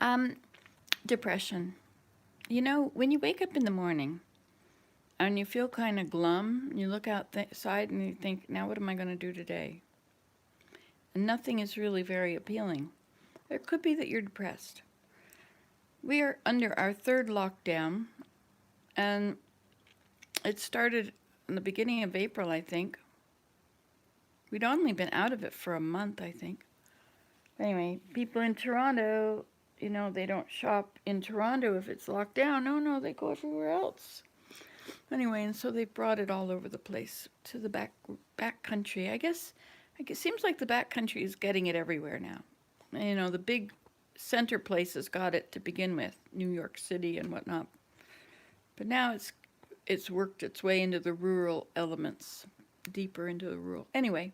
Um, Depression. You know, when you wake up in the morning and you feel kind of glum, you look outside and you think, now what am I going to do today? And nothing is really very appealing. It could be that you're depressed. We are under our third lockdown, and it started in the beginning of April, I think. We'd only been out of it for a month, I think. Anyway, people in Toronto, they don't shop in Toronto if it's locked down. No, they go everywhere else. Anyway, and so they brought it all over the place to the back country. I guess it seems like the back country is getting it everywhere now. The big center places got it to begin with, New York City and whatnot. But now it's worked its way into the rural elements, deeper into the rural. Anyway,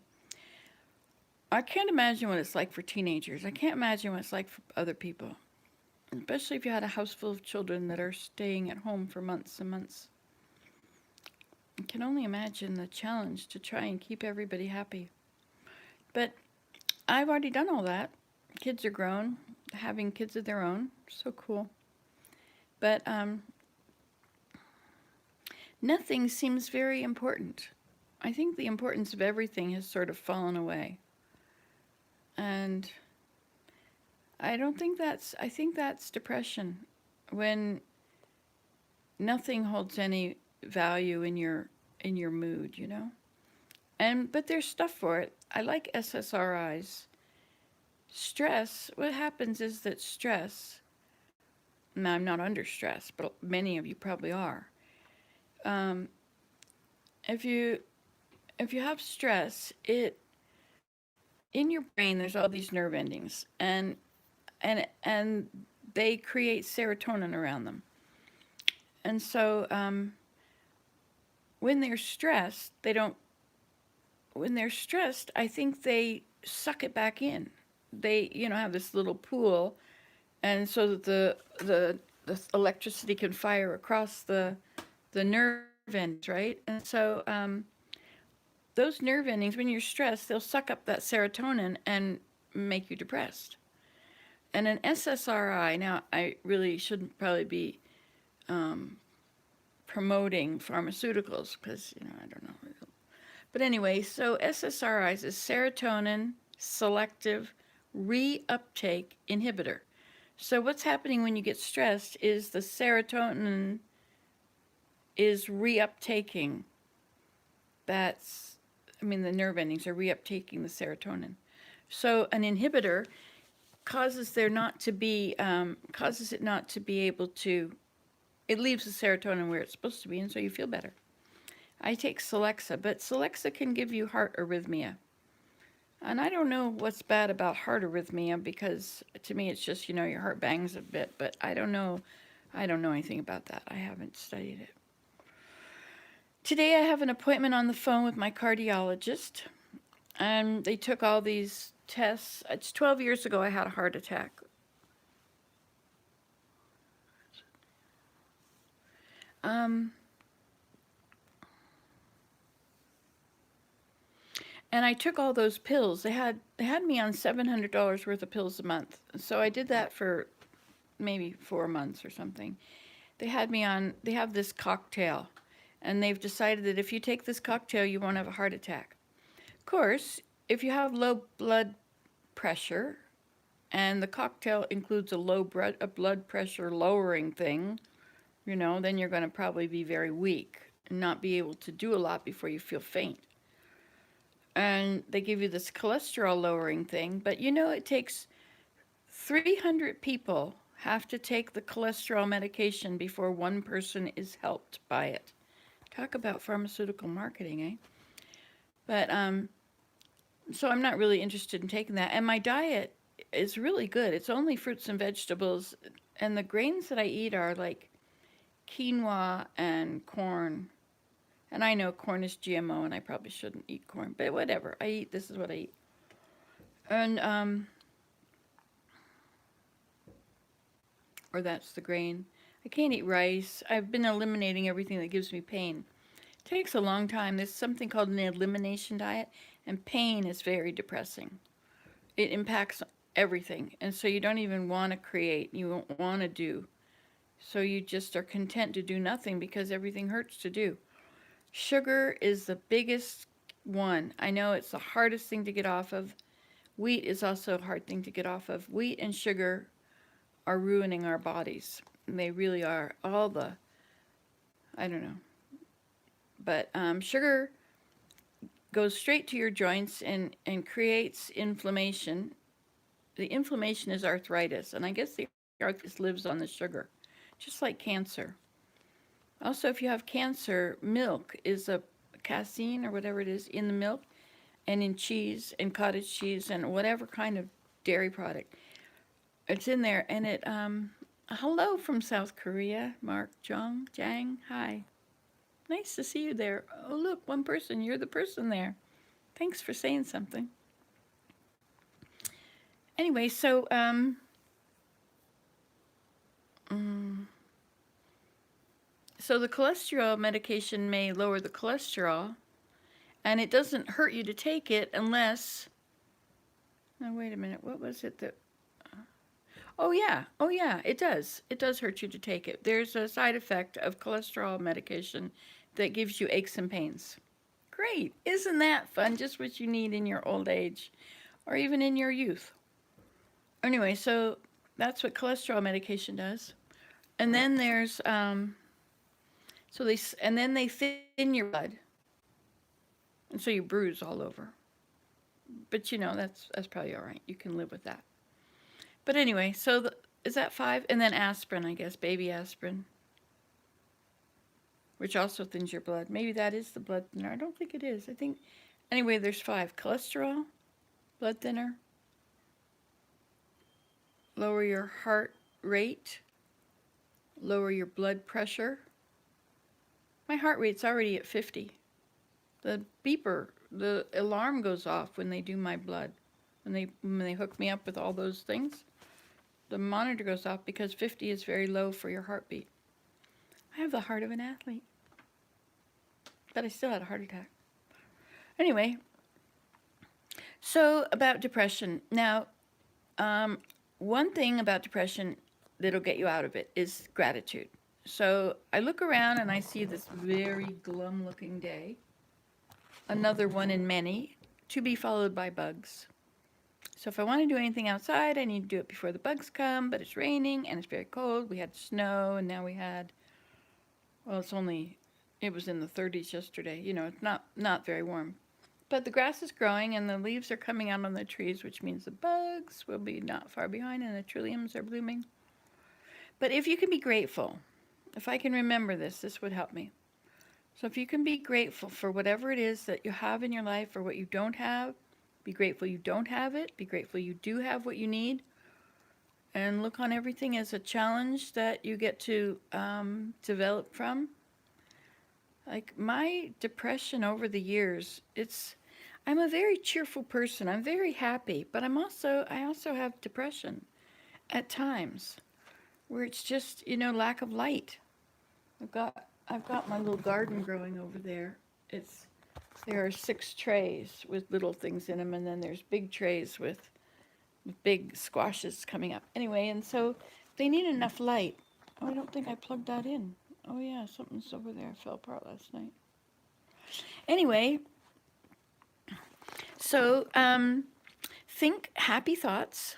I can't imagine what it's like for teenagers. I can't imagine what it's like for other people, especially if you had a house full of children that are staying at home for months and months. I can only imagine the challenge to try and keep everybody happy. But I've already done all that. Kids are grown, having kids of their own. So cool. But nothing seems very important. I think the importance of everything has sort of fallen away. And I think that's depression. When nothing holds any value in your mood. But there's stuff for it. I like SSRIs. Stress, what happens is that stress, now I'm not under stress, but many of you probably are. Um, if you have stress, in your brain there's all these nerve endings, and they create serotonin around them. And so when they're stressed, they don't. When they're stressed, I think they suck it back in. They, have this little pool, and so that the electricity can fire across the nerve endings, right? And so those nerve endings, when you're stressed, they'll suck up that serotonin and make you depressed. And an SSRI, now I really shouldn't probably be promoting pharmaceuticals because, I don't know. But anyway, so SSRIs is serotonin selective reuptake inhibitor. So what's happening when you get stressed is the serotonin is reuptaking. The nerve endings are reuptaking the serotonin. So an inhibitor causes it not to be able to. It leaves the serotonin where it's supposed to be, and so you feel better. I take Celexa, but Celexa can give you heart arrhythmia. And I don't know what's bad about heart arrhythmia because to me it's just, your heart bangs a bit, but I don't know anything about that. I haven't studied it. Today I have an appointment on the phone with my cardiologist, and they took all these tests. It's 12 years ago I had a heart attack. And I took all those pills. They had me on $700 worth of pills a month. So I did that for maybe 4 months or something. They have this cocktail, and they've decided that if you take this cocktail, you won't have a heart attack. Of course, if you have low blood pressure, and the cocktail includes a blood pressure lowering thing, then you're going to probably be very weak and not be able to do a lot before you feel faint. And they give you this cholesterol lowering thing, but it takes 300 people have to take the cholesterol medication before one person is helped by it. Talk about pharmaceutical marketing, eh? But so I'm not really interested in taking that. And my diet is really good. It's only fruits and vegetables, and the grains that I eat are like quinoa and corn. And I know corn is GMO, and I probably shouldn't eat corn, but whatever. This is what I eat. And or that's the grain. I can't eat rice. I've been eliminating everything that gives me pain. It takes a long time. There's something called an elimination diet, and pain is very depressing. It impacts everything. And so you don't even want to create, you won't want to do. So you just are content to do nothing because everything hurts to do. Sugar is the biggest one. I know it's the hardest thing to get off of. Wheat is also a hard thing to get off of. Wheat and sugar are ruining our bodies. They really are. All the, I don't know. But sugar goes straight to your joints and creates inflammation. The inflammation is arthritis, and I guess the arthritis lives on the sugar, just like cancer. Also, if you have cancer, milk is a casein or whatever it is in the milk and in cheese and cottage cheese and whatever kind of dairy product. It's in there, and it, hello from South Korea, Mark Jang, hi. Nice to see you there. Oh, look, one person, you're the person there. Thanks for saying something. Anyway, so the cholesterol medication may lower the cholesterol, and it doesn't hurt you to take it unless. Now wait a minute. What was it that? Oh yeah, it does. It does hurt you to take it. There's a side effect of cholesterol medication that gives you aches and pains. Great, isn't that fun? Just what you need in your old age, or even in your youth. Anyway, so that's what cholesterol medication does. And then there's and then they thin your blood, and so you bruise all over. But that's probably all right. You can live with that. But anyway, is that 5? And then aspirin, I guess, baby aspirin, which also thins your blood. Maybe that is the blood thinner. I don't think it is. I think, anyway, there's 5. Cholesterol, blood thinner, lower your heart rate, lower your blood pressure. My heart rate's already at 50. The beeper, the alarm goes off when they do my blood. When they hook me up with all those things, the monitor goes off because 50 is very low for your heartbeat. I have the heart of an athlete, but I still had a heart attack. Anyway, so about depression. Now, one thing about depression that'll get you out of it is gratitude. So I look around and I see this very glum-looking day, another one in many, to be followed by bugs. So if I want to do anything outside, I need to do it before the bugs come, but it's raining and it's very cold. We had snow and now we had, well, it was in the 30s yesterday. It's not very warm. But the grass is growing and the leaves are coming out on the trees, which means the bugs will be not far behind and the trilliums are blooming. But if you can be grateful, if I can remember this would help me. So if you can be grateful for whatever it is that you have in your life or what you don't have, be grateful you don't have it. Be grateful you do have what you need. And look on everything as a challenge that you get to develop from. Like my depression over the years, I'm a very cheerful person. I'm very happy, but I also have depression at times where it's just, lack of light. I've got my little garden growing over there. There are 6 trays with little things in them, and then there's big trays with big squashes coming up. Anyway, and so they need enough light. Oh, I don't think I plugged that in. Oh yeah, something's over there. Fell apart last night. Anyway, so think happy thoughts.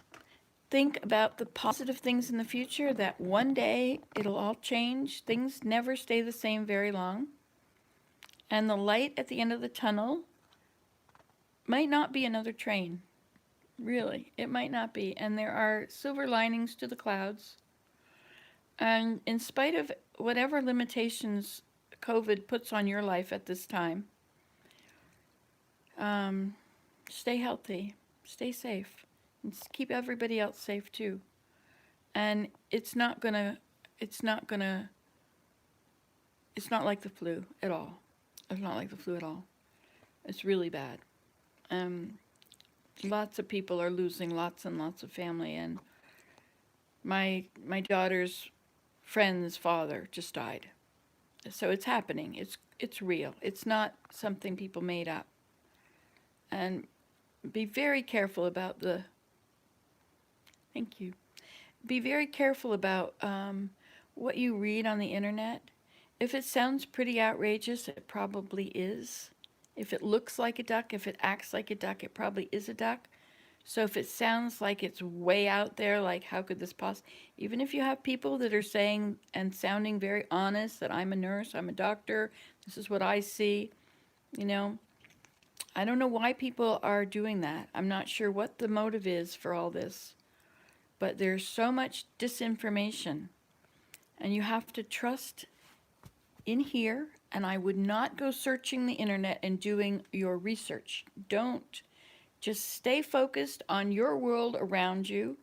Think about the positive things in the future, that one day it'll all change. Things never stay the same very long. And the light at the end of the tunnel might not be another train. Really, it might not be. And there are silver linings to the clouds. And in spite of whatever limitations COVID puts on your life at this time, stay healthy, stay safe, and keep everybody else safe too. And it's not like the flu at all. It's not like the flu at all. It's really bad. Lots of people are losing lots and lots of family, and my daughter's friend's father just died. So it's happening. It's real. It's not something people made up. And be very careful about Thank you. Be very careful about what you read on the internet. If it sounds pretty outrageous, it probably is. If it looks like a duck, if it acts like a duck, it probably is a duck. So if it sounds like it's way out there, like how could this possibly, even if you have people that are saying and sounding very honest that I'm a nurse, I'm a doctor, this is what I see, you know, I don't know why people are doing that. I'm not sure what the motive is for all this, but there's so much disinformation, and you have to trust in here. And I would not go searching the internet and doing your research. Don't. Just stay focused on your world around you.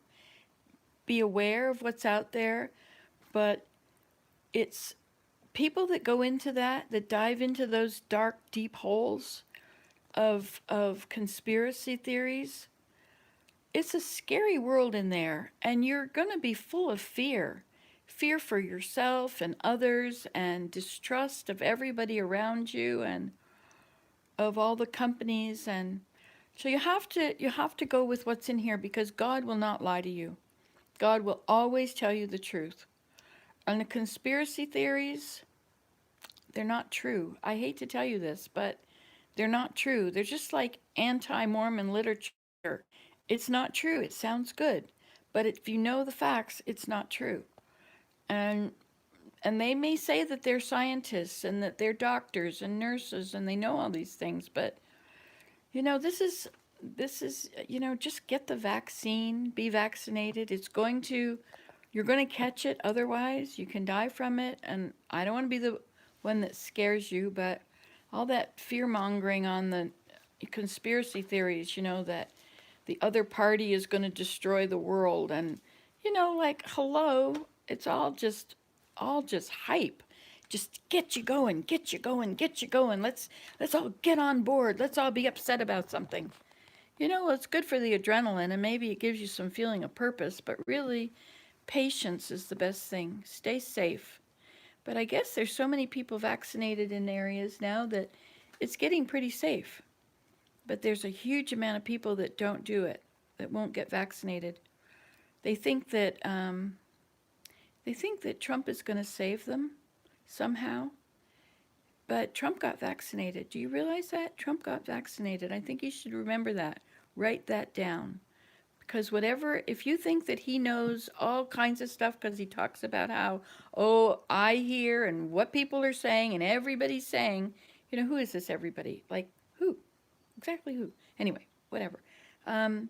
Be aware of what's out there, but it's people that go into that dive into those dark, deep holes of conspiracy theories. It's a scary world in there, and you're going to be full of fear for yourself and others, and distrust of everybody around you, and of all the companies. And so you have to go with what's in here, because God will not lie to you. God will always tell you the truth. And the conspiracy theories, they're not true. I hate to tell you this, but they're not true. They're just like anti-Mormon literature. It's not true. It sounds good, but if you know the facts, it's not true. And and they may say that they're scientists and that they're doctors and nurses and they know all these things, but this is just get the vaccine, be vaccinated. You're going to catch it, otherwise you can die from it. And I don't want to be the one that scares you, but all that fear mongering on the conspiracy theories, that the other party is going to destroy the world, and like, hello, it's all just hype. Just get you going, get you going, get you going. Let's all get on board. Let's all be upset about something. It's good for the adrenaline, and maybe it gives you some feeling of purpose, but really, patience is the best thing. Stay safe. But I guess there's so many people vaccinated in areas now that it's getting pretty safe. But there's a huge amount of people that don't do it, that won't get vaccinated. They think that Trump is going to save them somehow. But Trump got vaccinated. Do you realize that? Trump got vaccinated. I think you should remember that. Write that down. Because if you think that he knows all kinds of stuff because he talks about how, oh, I hear and what people are saying and everybody's saying, who is this everybody? Like, who? Exactly who? Anyway, whatever. I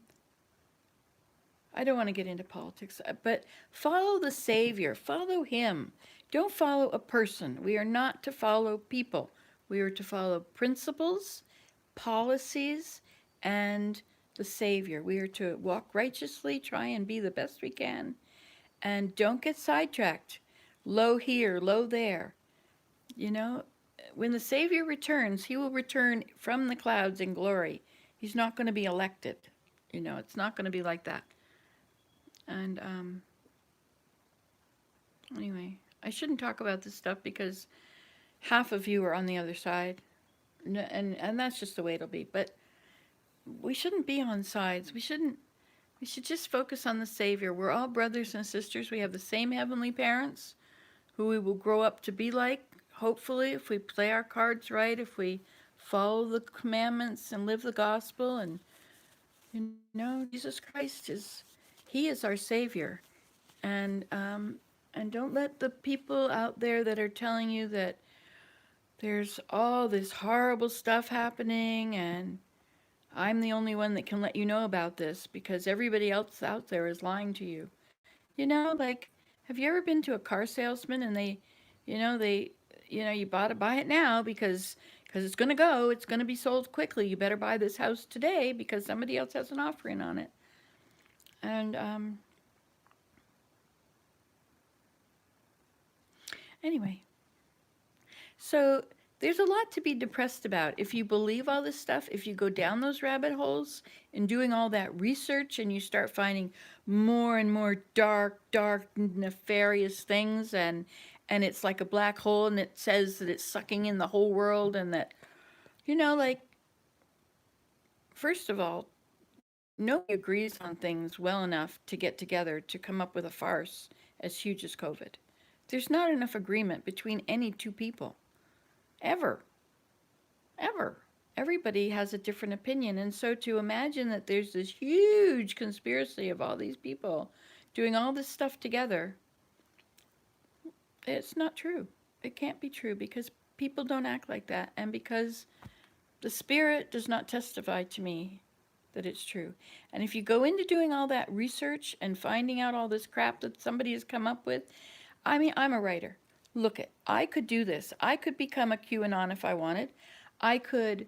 don't want to get into politics, but follow the Savior. Follow him. Don't follow a person. We are not to follow people. We are to follow principles, policies, and the Savior. We are to walk righteously, try and be the best we can, and don't get sidetracked. Low here, low there. When the Savior returns, he will return from the clouds in glory. He's not going to be elected. It's not going to be like that. And anyway, I shouldn't talk about this stuff because half of you are on the other side, and that's just the way it'll be. But we shouldn't be on sides. We shouldn't. We should just focus on the Savior. We're all brothers and sisters. We have the same heavenly parents, who we will grow up to be like. Hopefully, if we play our cards right, if we follow the commandments and live the gospel, and Jesus Christ He is our Savior. And don't let the people out there that are telling you that there's all this horrible stuff happening and I'm the only one that can let you know about this because everybody else out there is lying to you. Like, have you ever been to a car salesman and you buy it now because it's going to go, it's going to be sold quickly. You better buy this house today because somebody else has an offering on it. And anyway, so there's a lot to be depressed about. If you believe all this stuff, if you go down those rabbit holes and doing all that research and you start finding more and more dark, nefarious things, and it's like a black hole and it says that it's sucking in the whole world, and that, like, first of all, nobody agrees on things well enough to get together to come up with a farce as huge as COVID. There's not enough agreement between any two people, ever, ever. Everybody has a different opinion. And so to imagine that there's this huge conspiracy of all these people doing all this stuff together, it's not true. It can't be true because people don't act like that. And because the spirit does not testify to me that it's true. And if you go into doing all that research and finding out all this crap that somebody has come up with, I mean, I'm a writer. Look at, I could do this. I could become a QAnon if I wanted. I could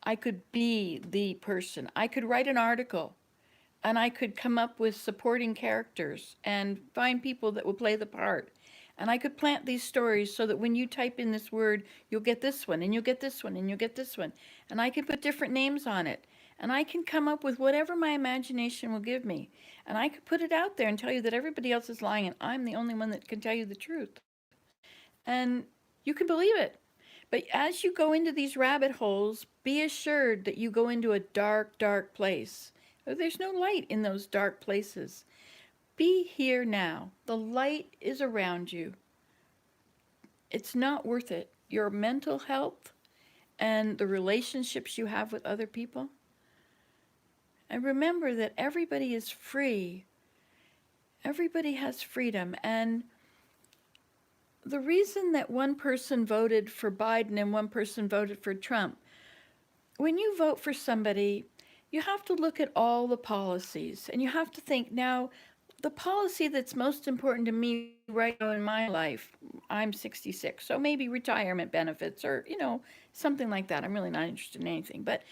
I could be the person. I could write an article and I could come up with supporting characters and find people that will play the part. And I could plant these stories so that when you type in this word, you'll get this one, and you'll get this one, and you'll get this one. And I can put different names on it. And I can come up with whatever my imagination will give me. And I could put it out there and tell you that everybody else is lying, and I'm the only one that can tell you the truth. And you can believe it. But as you go into these rabbit holes, be assured that you go into a dark, dark place. There's no light in those dark places. Be here now. The light is around you. It's not worth it. Your mental health and the relationships you have with other people. And remember that everybody is free. Everybody has freedom. And the reason that one person voted for Biden and one person voted for Trump, when you vote for somebody, you have to look at all the policies and you have to think now, the policy that's most important to me right now in my life, I'm 66, so maybe retirement benefits or, something like that. I'm really not interested in anything, but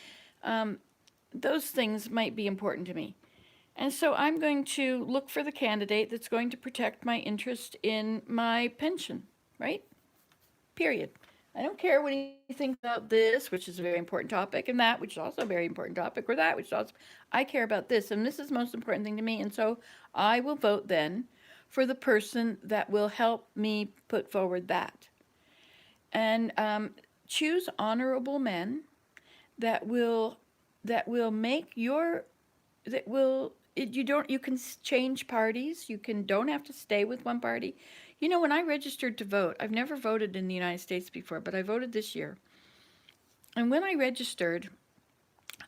those things might be important to me. And so I'm going to look for the candidate that's going to protect my interest in my pension, right? Period. I don't care what he thinks about this, which is a very important topic, and that, which is also a very important topic, or that, which is also, I care about this, and this is the most important thing to me. And so I will vote then for the person that will help me put forward that. And choose honorable men that will make your that will it, you can change parties. You don't have to stay with one party. When I registered to vote, I've never voted in the United States before, but I voted this year. And when I registered,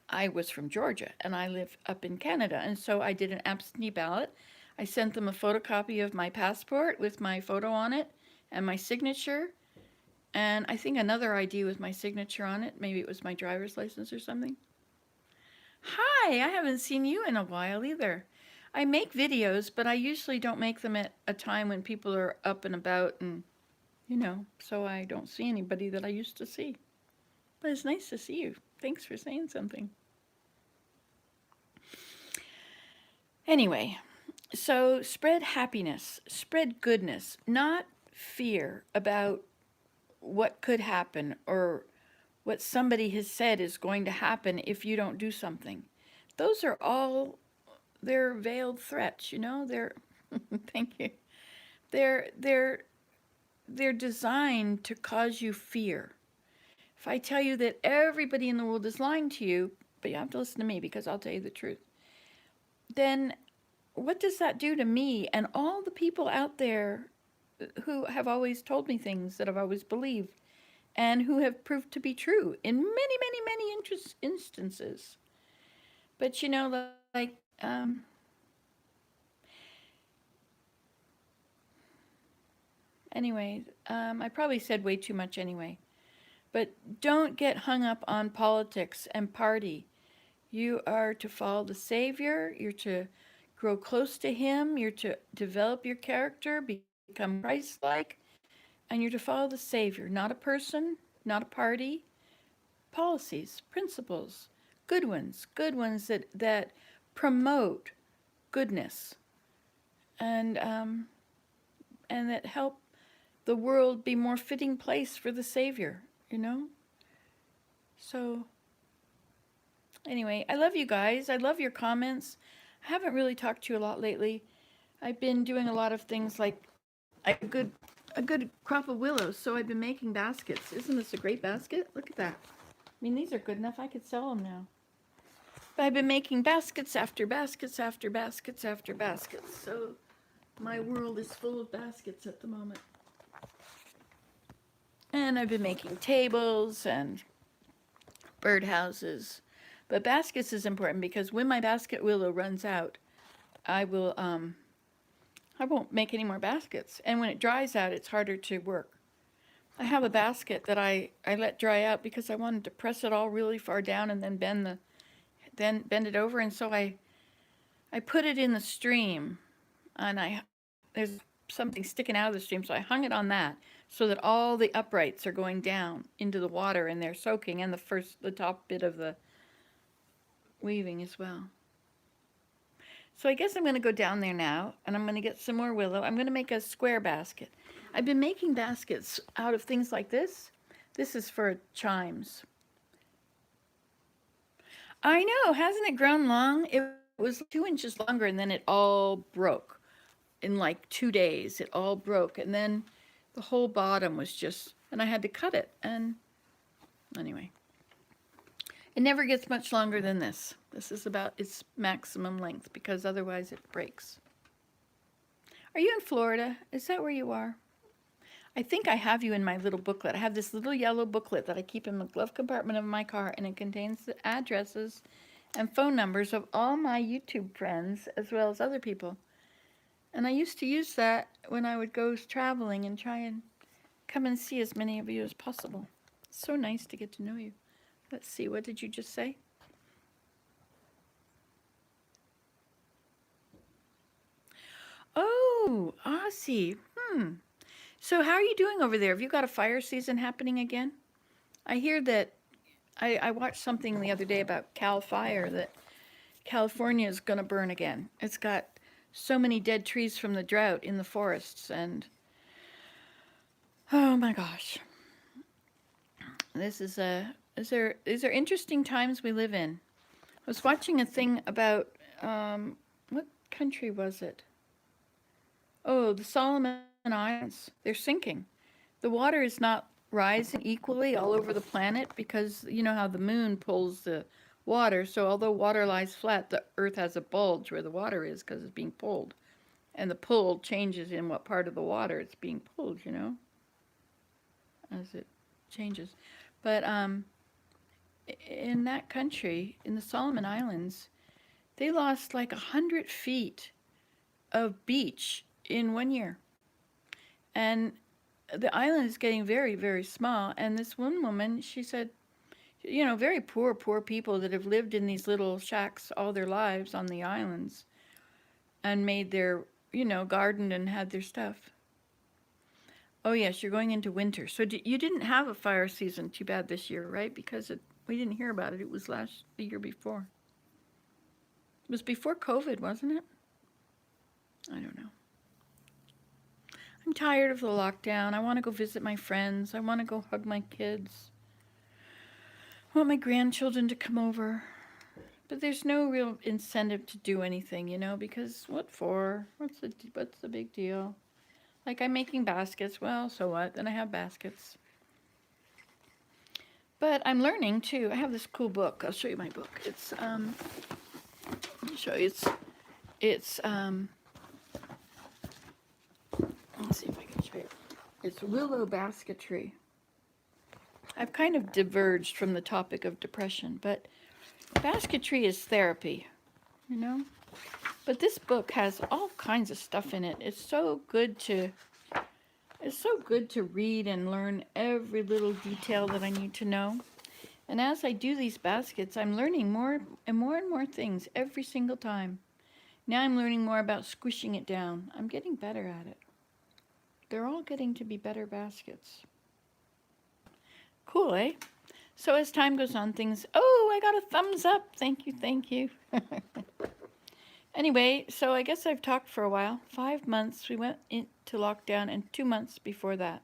I was from Georgia and I live up in Canada. And so I did an absentee ballot. I sent them a photocopy of my passport with my photo on it and my signature. And I think another ID with my signature on it. Maybe it was my driver's license or something. Hi, I haven't seen you in a while either. I make videos, but I usually don't make them at a time when people are up and about and, so I don't see anybody that I used to see. But it's nice to see you. Thanks for saying something. Anyway, so spread happiness, spread goodness, not fear about what could happen or what somebody has said is going to happen if you don't do something. Those are all, they're veiled threats, they're, thank you. They're designed to cause you fear. If I tell you that everybody in the world is lying to you, but you have to listen to me because I'll tell you the truth, then what does that do to me and all the people out there who have always told me things that I've always believed and who have proved to be true in many, many, many instances? But like, anyway, I probably said way too much anyway. But don't get hung up on politics and party. You are to follow the Savior. You're to grow close to Him. You're to develop your character, become Christ-like, and you're to follow the Savior, not a person, not a party. Policies, principles, good ones that promote goodness and that help the world be more fitting place for the Savior. So anyway, I love you guys. I love your comments. I haven't really talked to you a lot lately. I've been doing a lot of things like a good crop of willows, so I've been making baskets. Isn't this a great basket? Look at that. I mean, these are good enough. I could sell them now. But I've been making baskets after baskets after baskets after baskets. So my world is full of baskets at the moment. And I've been making tables and birdhouses. But baskets is important because when my basket willow runs out, I will I won't make any more baskets. And when it dries out, it's harder to work. I have a basket that I let dry out because I wanted to press it all really far down and then bend it over. And so I put it in the stream, and there's something sticking out of the stream, so I hung it on that so that all the uprights are going down into the water and they're soaking, and the top bit of the weaving as well. So I guess I'm going to go down there now, and I'm going to get some more willow. I'm going to make a square basket. I've been making baskets out of things like this. This is for chimes. I know, hasn't it grown long? It was 2 inches longer, and then it all broke. In like 2 days, it all broke, and then the whole bottom was just, and I had to cut it. And anyway, it never gets much longer than this. This is about its maximum length because otherwise it breaks. Are you in Florida? Is that where you are? I think I have you in my little booklet. I have this little yellow booklet that I keep in the glove compartment of my car, and it contains the addresses and phone numbers of all my YouTube friends as well as other people. And I used to use that when I would go traveling and try and come and see as many of you as possible. It's so nice to get to know you. Let's see, what did you just say? Oh, Aussie. So how are you doing over there? Have you got a fire season happening again? I hear that I watched something the other day about Cal Fire, that California is going to burn again. It's got so many dead trees from the drought in the forests, and oh my gosh. These are interesting times we live in. I was watching a thing about what country was it? Oh, the Solomon Islands. They're sinking. The water is not rising equally all over the planet because you know how the moon pulls the water. So although water lies flat, the earth has a bulge where the water is because it's being pulled. And the pull changes in what part of the water it's being pulled, you know, as it changes. But in that country, in the Solomon Islands, they lost like 100 feet of beach in 1 year. And the island is getting very, very small. And this one woman, she said, you know, very poor people that have lived in these little shacks all their lives on the islands and made their, you know, gardened and had their stuff. Oh, yes, you're going into winter. So you didn't have a fire season too bad this year, right? Because we didn't hear about it. It was the year before. It was before COVID, wasn't it? I don't know. I'm tired of the lockdown. I want to go visit my friends. I want to go hug my kids. I want my grandchildren to come over. But there's no real incentive to do anything, you know, because what for? What's the big deal? Like, I'm making baskets. Well, so what? Then I have baskets. But I'm learning too. I have this cool book. I'll show you my book. It's let me show you. It's let's see if I can show you. It's willow basketry. I've kind of diverged from the topic of depression, but basketry is therapy, you know? But this book has all kinds of stuff in it. It's so good to read and learn every little detail that I need to know. And as I do these baskets, I'm learning more and more things every single time. Now I'm learning more about squishing it down. I'm getting better at it. They're all getting to be better baskets. Cool, eh? So as time goes on, I got a thumbs up. Thank you. Anyway, so I guess I've talked for a while. 5 months, we went into lockdown, and 2 months before that.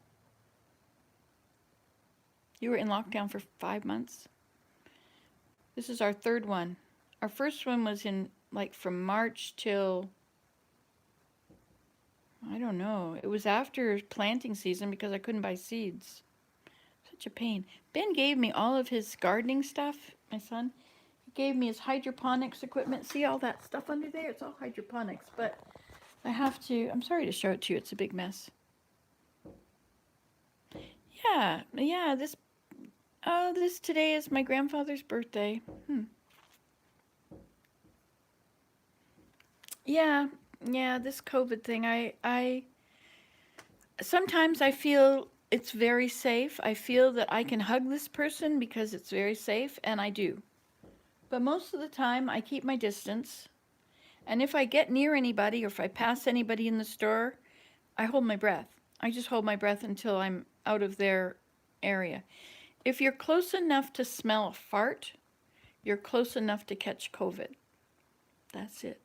You were in lockdown for 5 months? This is our third one. Our first one was in, like, from March till, I don't know. It was after planting season because I couldn't buy seeds. Such a pain. Ben gave me all of his gardening stuff, my son. He gave me his hydroponics equipment. See all that stuff under there? It's all hydroponics, but I have to, I'm sorry to show it to you. It's a big mess. Yeah, this today is my grandfather's birthday. Yeah, this COVID thing, I sometimes I feel it's very safe. I feel that I can hug this person because it's very safe, and I do. But most of the time, I keep my distance. And if I get near anybody or if I pass anybody in the store, I hold my breath. I just hold my breath until I'm out of their area. If you're close enough to smell a fart, you're close enough to catch COVID. That's it.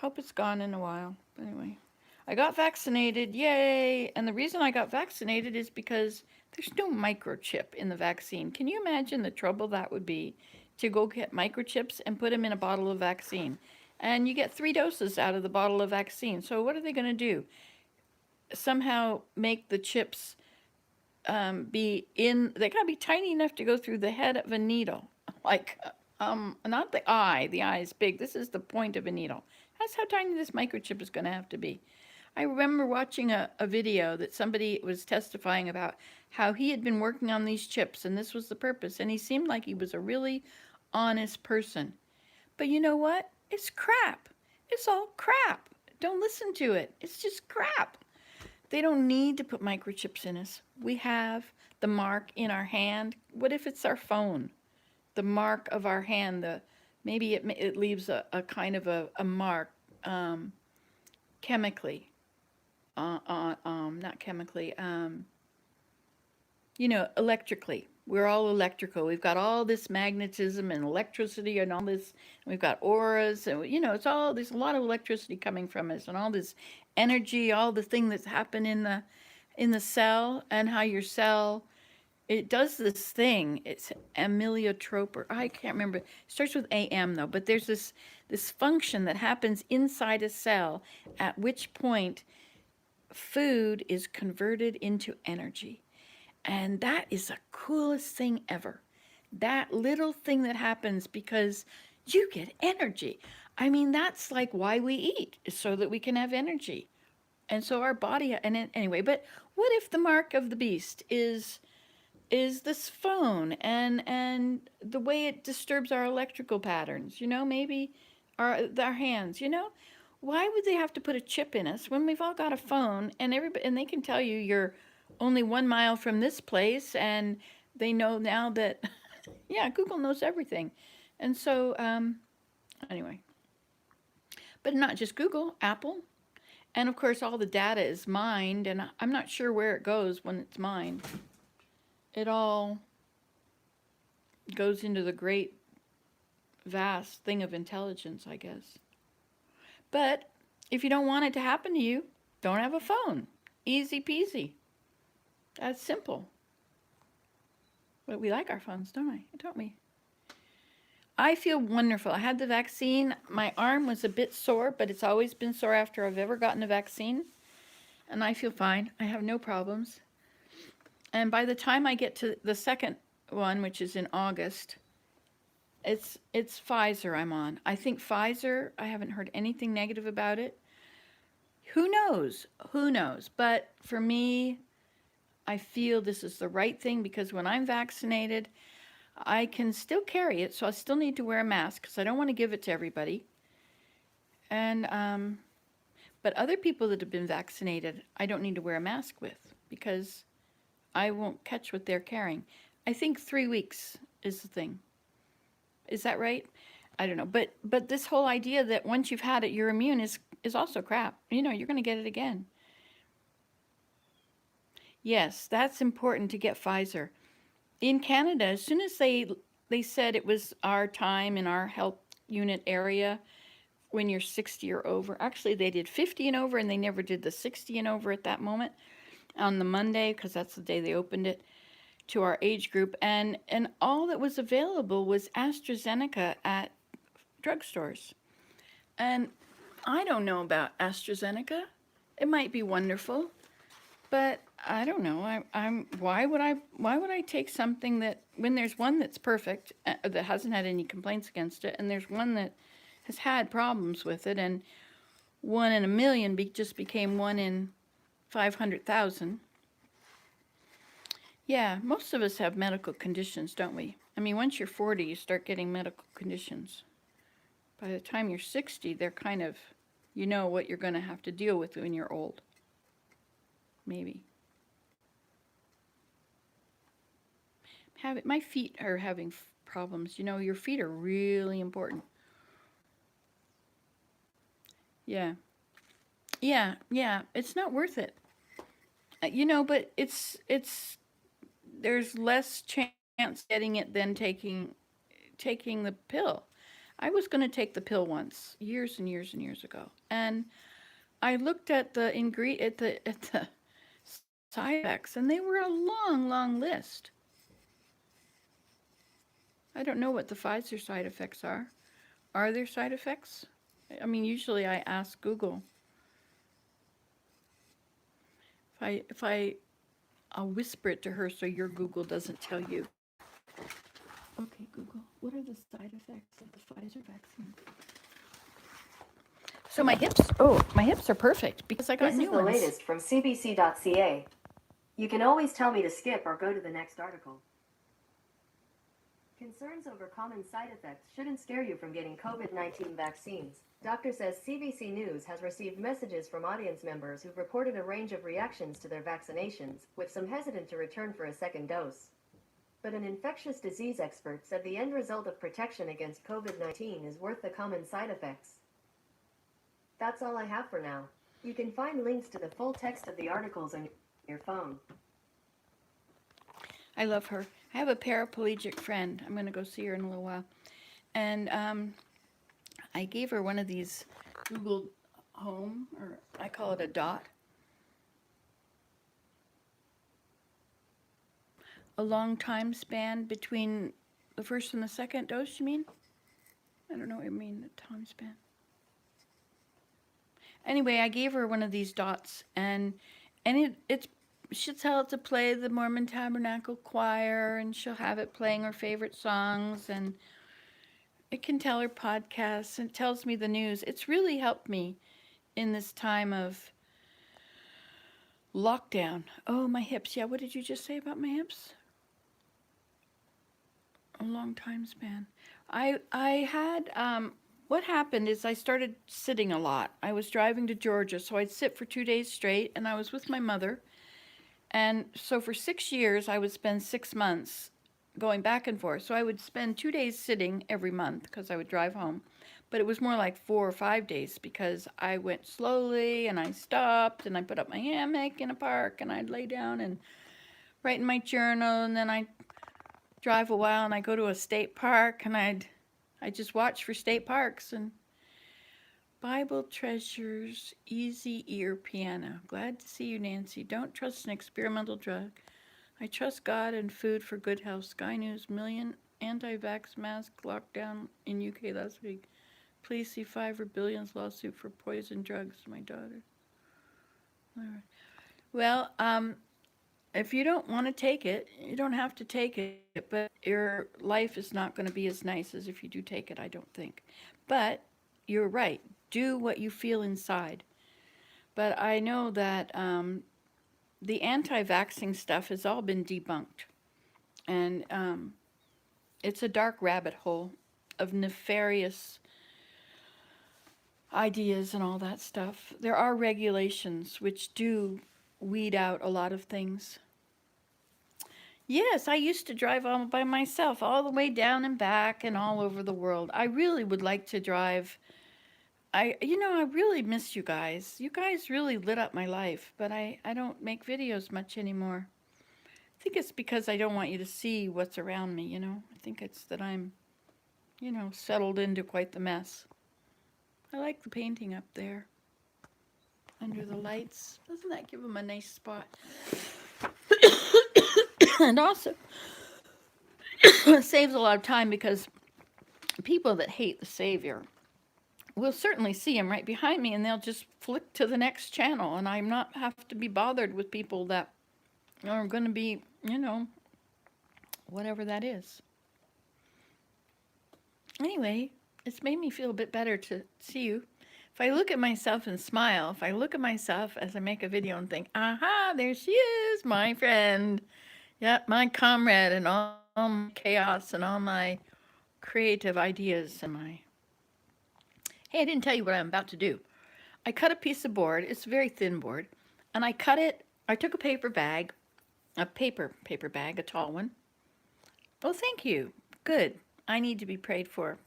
Hope it's gone in a while. Anyway, I got vaccinated. Yay! And the reason I got vaccinated is because there's no microchip in the vaccine. Can you imagine the trouble that would be to go get microchips and put them in a bottle of vaccine? And you get 3 doses out of the bottle of vaccine. So what are they going to do? Somehow make the chips they gotta be tiny enough to go through the head of a needle. Like, not the eye. The eye is big. This is the point of a needle. That's how tiny this microchip is going to have to be. I remember watching a video that somebody was testifying about how he had been working on these chips, and this was the purpose. And he seemed like he was a really honest person. But you know what? It's crap. It's all crap. Don't listen to it. It's just crap. They don't need to put microchips in us. We have the mark in our hand. What if it's our phone? The mark of our hand, maybe it leaves a kind of a mark chemically, not chemically, electrically. We're all electrical. We've got all this magnetism and electricity and all this. And we've got auras, and there's a lot of electricity coming from us, and all this energy, all the thing that's happened in the cell, and how your cell, it does this thing. It's amylotrope, or I can't remember. It starts with AM though, but there's this function that happens inside a cell, at which point food is converted into energy. And that is the coolest thing ever. That little thing that happens because you get energy. I mean, that's like why we eat, is so that we can have energy. And so our body, and anyway, but what if the mark of the beast is this phone and the way it disturbs our electrical patterns, maybe our hands, Why would they have to put a chip in us when we've all got a phone and they can tell you you're only 1 mile from this place, and they know now that, yeah, Google knows everything. And so, anyway, but not just Google, Apple. And of course, all the data is mined, and I'm not sure where it goes when it's mined. It all goes into the great, vast thing of intelligence, I guess. But if you don't want it to happen to you, don't have a phone. Easy peasy. That's simple. But we like our phones, don't we? I feel wonderful. I had the vaccine. My arm was a bit sore, but it's always been sore after I've ever gotten a vaccine. And I feel fine. I have no problems. And by the time I get to the second one, which is in August, it's Pfizer I'm on. I think Pfizer, I haven't heard anything negative about it. Who knows? But for me, I feel this is the right thing, because when I'm vaccinated, I can still carry it, so I still need to wear a mask because I don't want to give it to everybody. And but other people that have been vaccinated, I don't need to wear a mask with, because I won't catch what they're carrying. I think 3 weeks is the thing. Is that right? I don't know. But this whole idea that once you've had it, you're immune is also crap. You're going to get it again. Yes, that's important to get Pfizer. In Canada, as soon as they said it was our time in our health unit area, when you're 60 or over, actually they did 50 and over, and they never did the 60 and over at that moment on the Monday, because that's the day they opened it to our age group. And all that was available was AstraZeneca at drugstores. And I don't know about AstraZeneca. It might be wonderful, But I don't know. I'm. Why would I take something that when there's one that's perfect that hasn't had any complaints against it, and there's one that has had problems with it, and one in a million just became one in 500,000. Yeah, most of us have medical conditions, don't we? I mean, once you're 40, you start getting medical conditions. By the time you're 60, they're kind of, you know what you're going to have to deal with when you're old. Maybe. My feet are having problems. You know, your feet are really important. Yeah. Yeah. It's not worth it. You know, but there's less chance getting it than taking the pill. I was going to take the pill once, years and years and years ago, and I looked at the at the side effects, and they were a long, long list. I don't know what the Pfizer side effects are. Are there side effects? I mean, usually I ask Google. I'll whisper it to her so your Google doesn't tell you. Okay, Google, what are the side effects of the Pfizer vaccine? So my hips are perfect because I got This new is the ones. latest from cbc.ca. You can always tell me to skip or go to the next article. Concerns over common side effects shouldn't scare you from getting COVID-19 vaccines. Doctor says CBC News has received messages from audience members who've reported a range of reactions to their vaccinations, with some hesitant to return for a second dose. But an infectious disease expert said the end result of protection against COVID-19 is worth the common side effects. That's all I have for now. You can find links to the full text of the articles on your phone. I love her. I have a paraplegic friend. I'm going to go see her in a little while. And I gave her one of these Google Home, or I call it a dot. A long time span between the first and the second dose, you mean? I don't know what you mean, the time span. Anyway, I gave her one of these dots, and she'll tell it to play the Mormon Tabernacle Choir, and she'll have it playing her favorite songs, and it can tell her podcasts, and it tells me the news. It's really helped me in this time of lockdown. Oh, my hips. Yeah, what did you just say about my hips? A long time span. I had what happened is I started sitting a lot. I was driving to Georgia, so I'd sit for 2 days straight, and I was with my mother. And so for 6 years, I would spend 6 months going back and forth. So I would spend 2 days sitting every month because I would drive home. But it was more like 4 or 5 days because I went slowly and I stopped and I put up my hammock in a park and I'd lay down and write in my journal, and then I'd drive a while and I go to a state park and I just watch for state parks. And Bible treasures, easy ear piano. Glad to see you, Nancy. Don't trust an experimental drug. I trust God and food for good health. Sky News, million anti-vax mask lockdown in UK last week. Please see Fiverr Billions lawsuit for poison drugs. My daughter. All right. Well, if you don't want to take it, you don't have to take it, but your life is not going to be as nice as if you do take it, I don't think. But you're right. Do what you feel inside. But I know that the anti-vaxxing stuff has all been debunked. And it's a dark rabbit hole of nefarious ideas and all that stuff. There are regulations which do weed out a lot of things. Yes, I used to drive all by myself, all the way down and back and all over the world. I really would like to drive. I really miss you guys. You guys really lit up my life, but I don't make videos much anymore. I think it's because I don't want you to see what's around me. I think it's that I'm, settled into quite the mess. I like the painting up there under the lights. Doesn't that give them a nice spot? And also, it saves a lot of time because people that hate the Savior we'll certainly see them right behind me, and they'll just flick to the next channel, and I'm not have to be bothered with people that are going to be, whatever that is. Anyway, it's made me feel a bit better to see you. If I look at myself and smile, if I look at myself as I make a video and think, aha, there she is, my friend. Yeah, my comrade and all my chaos and all my creative ideas and my. Hey, I didn't tell you what I'm about to do. I cut a piece of board. It's a very thin board. And I cut it. I took a paper bag, a paper bag, a tall one. Oh, thank you. Good. I need to be prayed for.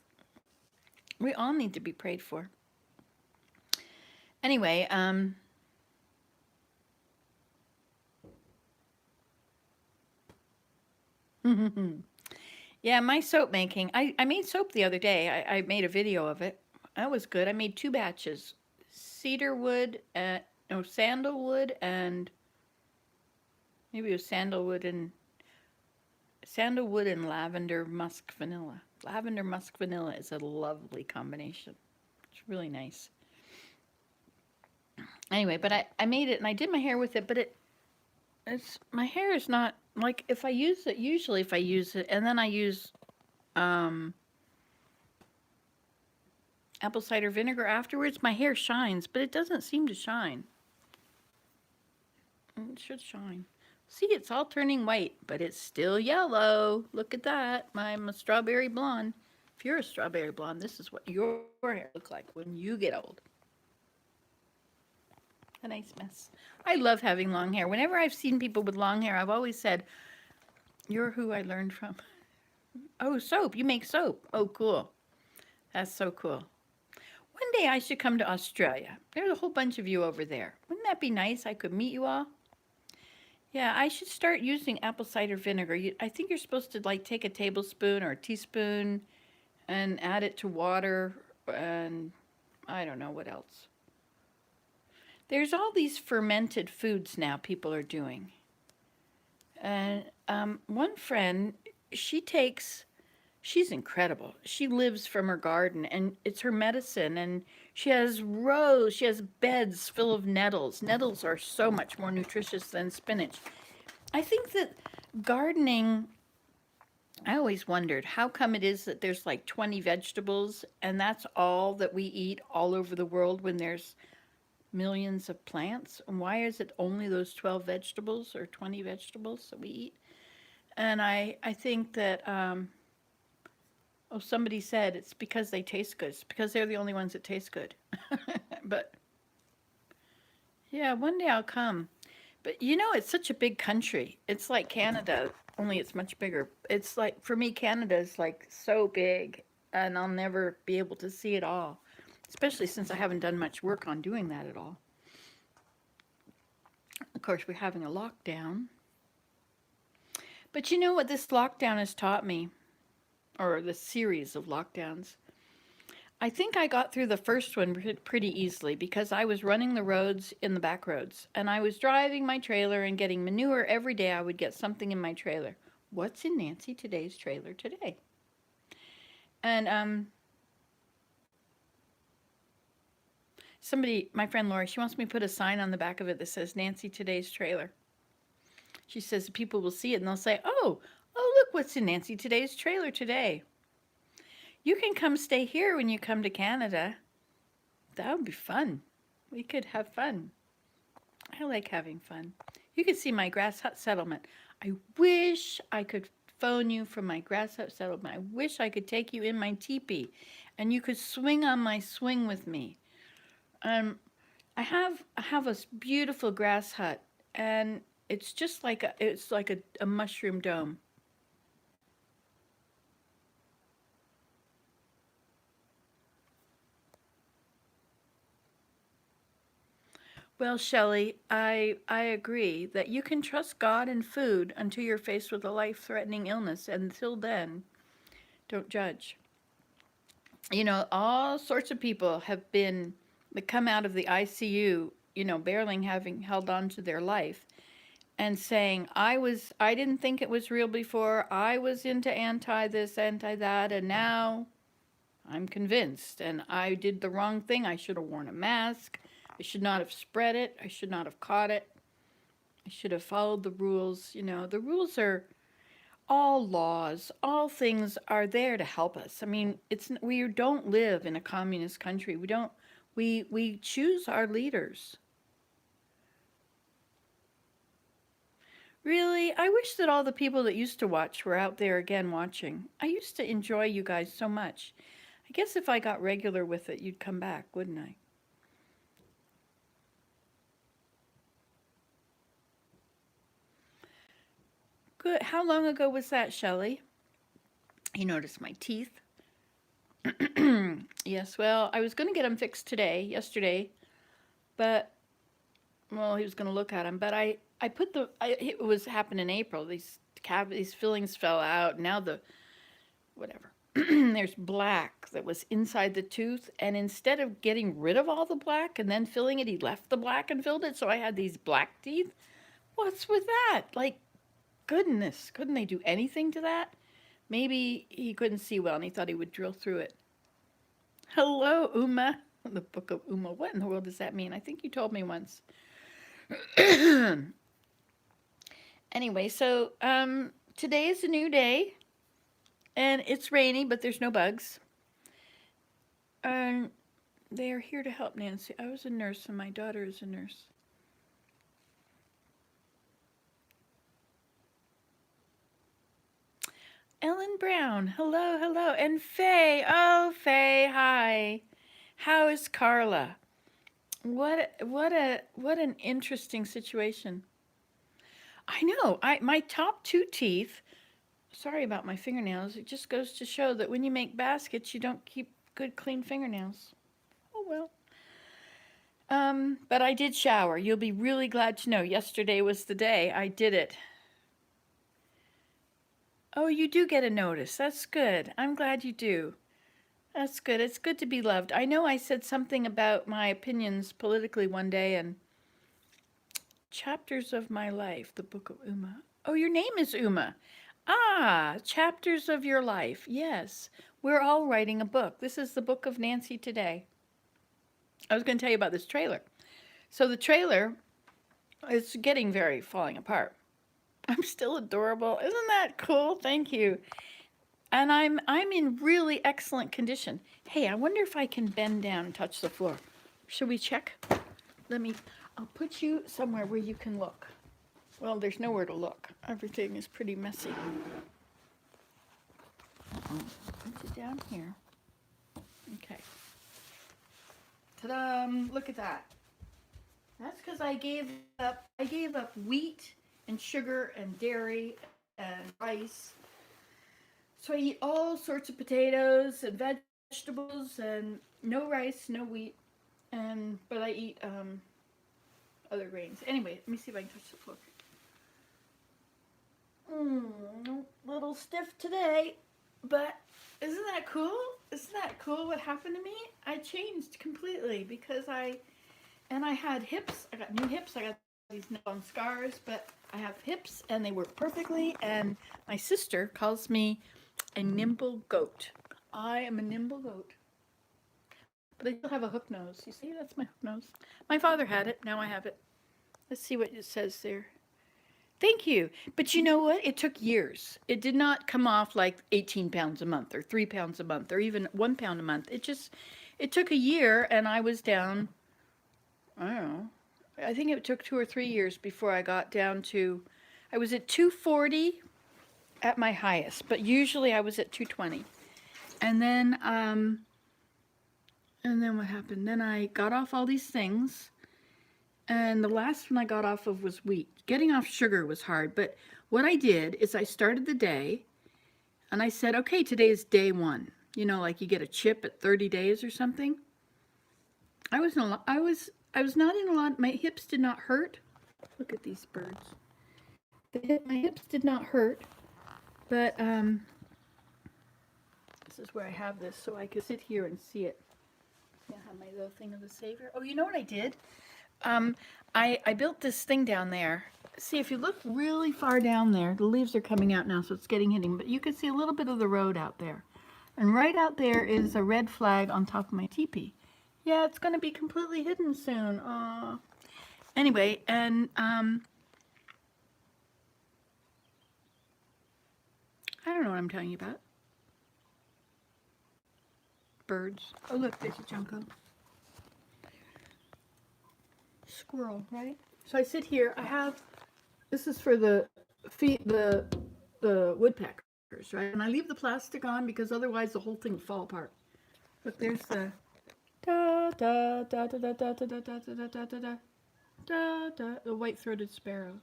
We all need to be prayed for. Anyway, yeah, my soap making. I made soap the other day. I made a video of it. That was good. I made 2 batches. Cedarwood, no, sandalwood and maybe it was sandalwood and lavender musk vanilla. Lavender musk vanilla is a lovely combination. It's really nice. Anyway, but I made it and I did my hair with it, but it's my hair is not like if I use it, usually if I use it and then I use apple cider vinegar afterwards, my hair shines, but it doesn't seem to shine. It should shine. See, it's all turning white, but it's still yellow. Look at that. I'm a strawberry blonde. If you're a strawberry blonde, this is what your hair looks like when you get old. A nice mess. I love having long hair. Whenever I've seen people with long hair, I've always said, you're who I learned from. Oh, soap. You make soap. Oh, cool. That's so cool. One day I should come to Australia. There's a whole bunch of you over there. Wouldn't that be nice? I could meet you all. Yeah, I should start using apple cider vinegar. I think you're supposed to like take a tablespoon or a teaspoon and add it to water and I don't know what else. There's all these fermented foods now people are doing. And one friend, she's incredible. She lives from her garden and it's her medicine and she has beds full of nettles. Nettles are so much more nutritious than spinach. I think that gardening, I always wondered how come it is that there's like 20 vegetables and that's all that we eat all over the world when there's millions of plants? And why is it only those 12 vegetables or 20 vegetables that we eat? And I think that somebody said it's because they taste good. It's because they're the only ones that taste good. But yeah, one day I'll come. But it's such a big country. It's like Canada, only it's much bigger. It's like, for me, Canada is like so big, and I'll never be able to see it all, especially since I haven't done much work on doing that at all. Of course, we're having a lockdown. But you know what this lockdown has taught me? Or the series of lockdowns. I think I got through the first one pretty easily because I was running the roads in the back roads and I was driving my trailer and getting manure every day. I would get something in my trailer. What's in Nancy today's trailer today? And my friend Lori, she wants me to put a sign on the back of it that says Nancy today's trailer. She says people will see it and they'll say, oh, look what's in Nancy today's trailer today. You can come stay here when you come to Canada. That would be fun. We could have fun. I like having fun. You can see my grass hut settlement. I wish I could phone you from my grass hut settlement. I wish I could take you in my teepee and you could swing on my swing with me. I have a beautiful grass hut and it's just like a mushroom dome. Well, Shelley, I agree that you can trust God and food until you're faced with a life-threatening illness. And until then, don't judge. All sorts of people that come out of the ICU, barely having held on to their life and saying, I didn't think it was real before. I was into anti this, anti that, and now I'm convinced. And I did the wrong thing. I should have worn a mask. I should not have spread it. I should not have caught it. I should have followed the rules. You know, the rules are all laws, all things are there to help us. I mean, we don't live in a communist country. We choose our leaders. Really, I wish that all the people that used to watch were out there again watching. I used to enjoy you guys so much. I guess if I got regular with it, you'd come back, wouldn't I? Good. How long ago was that, Shelley? You noticed my teeth. Yes, well, I was going to get them fixed yesterday, but, well, he was going to look at them, but I put it was happened in April. These fillings fell out. Now whatever. There's black that was inside the tooth, and instead of getting rid of all the black and then filling it, he left the black and filled it, so I had these black teeth. What's with that? Like, goodness, couldn't they do anything to that? Maybe he couldn't see well and he thought he would drill through it. Hello, Uma. The Book of Uma. What in the world does that mean? I think you told me once. Anyway, so today is a new day, and it's rainy, but there's no bugs. And they are here to help Nancy. I was a nurse, and my daughter is a nurse. Ellen Brown, hello, hello. And Faye, oh, Faye, hi. How is Carla? What an interesting situation. I know. My top two teeth, sorry about my fingernails, it just goes to show that when you make baskets, you don't keep good, clean fingernails. Oh, well. But I did shower. You'll be really glad to know yesterday was the day I did it. Oh, you do get a notice. That's good. I'm glad you do. That's good. It's good to be loved. I know I said something about my opinions politically one day, and Chapters of My Life, the Book of Uma. Oh, your name is Uma. Ah, Chapters of Your Life. Yes, we're all writing a book. This is the book of Nancy today. I was going to tell you about this trailer. So the trailer is getting very falling apart. I'm still adorable. Isn't that cool? Thank you. And I'm in really excellent condition. Hey, I wonder if I can bend down and touch the floor. Should we check? I'll put you somewhere where you can look. Well, there's nowhere to look. Everything is pretty messy. Put you down here. Okay. Ta-da! Look at that. That's because I gave up wheat and sugar and dairy and rice. So I eat all sorts of potatoes and vegetables and no rice, no wheat, but I eat other grains. Anyway, let me see if I can touch the floor. Little stiff today, but isn't that cool? Isn't that cool what happened to me? I changed completely because I had hips. I got new hips. I got these nail-on scars, but I have hips and they work perfectly. And my sister calls me a nimble goat. I am a nimble goat. But I still have a hook nose. You see, that's my hook nose. My father had it. Now I have it. Let's see what it says there. Thank you. But you know what? It took years. It did not come off like 18 pounds a month or 3 pounds a month or even 1 pound a month. It took a year and I was down, I don't know. I think it took 2 or 3 years before I got down to, I was at 240 at my highest, but usually I was at 220. And then what happened? Then I got off all these things. And the last one I got off of was wheat. Getting off sugar was hard, but what I did is I started the day and I said, okay, today is day 1. You know, like you get a chip at 30 days or something. I was not in a lot, my hips did not hurt. Look at these birds. My hips did not hurt, but this is where I have this so I could sit here and see it. I have my little thing of the Savior. Oh, you know what I did? I built this thing down there. See, if you look really far down there, the leaves are coming out now, so it's getting hitting, but you can see a little bit of the road out there. And right out there is a red flag on top of my teepee. Yeah, it's going to be completely hidden soon. Anyway, and I don't know what I'm telling you about. Birds. Oh, look, there's a junco. Squirrel, right? So I sit here. I have, this is for the feet, the woodpeckers, right? And I leave the plastic on because otherwise the whole thing will fall apart. But there's the da da da da da da da da da da da da da da da, the white-throated sparrow.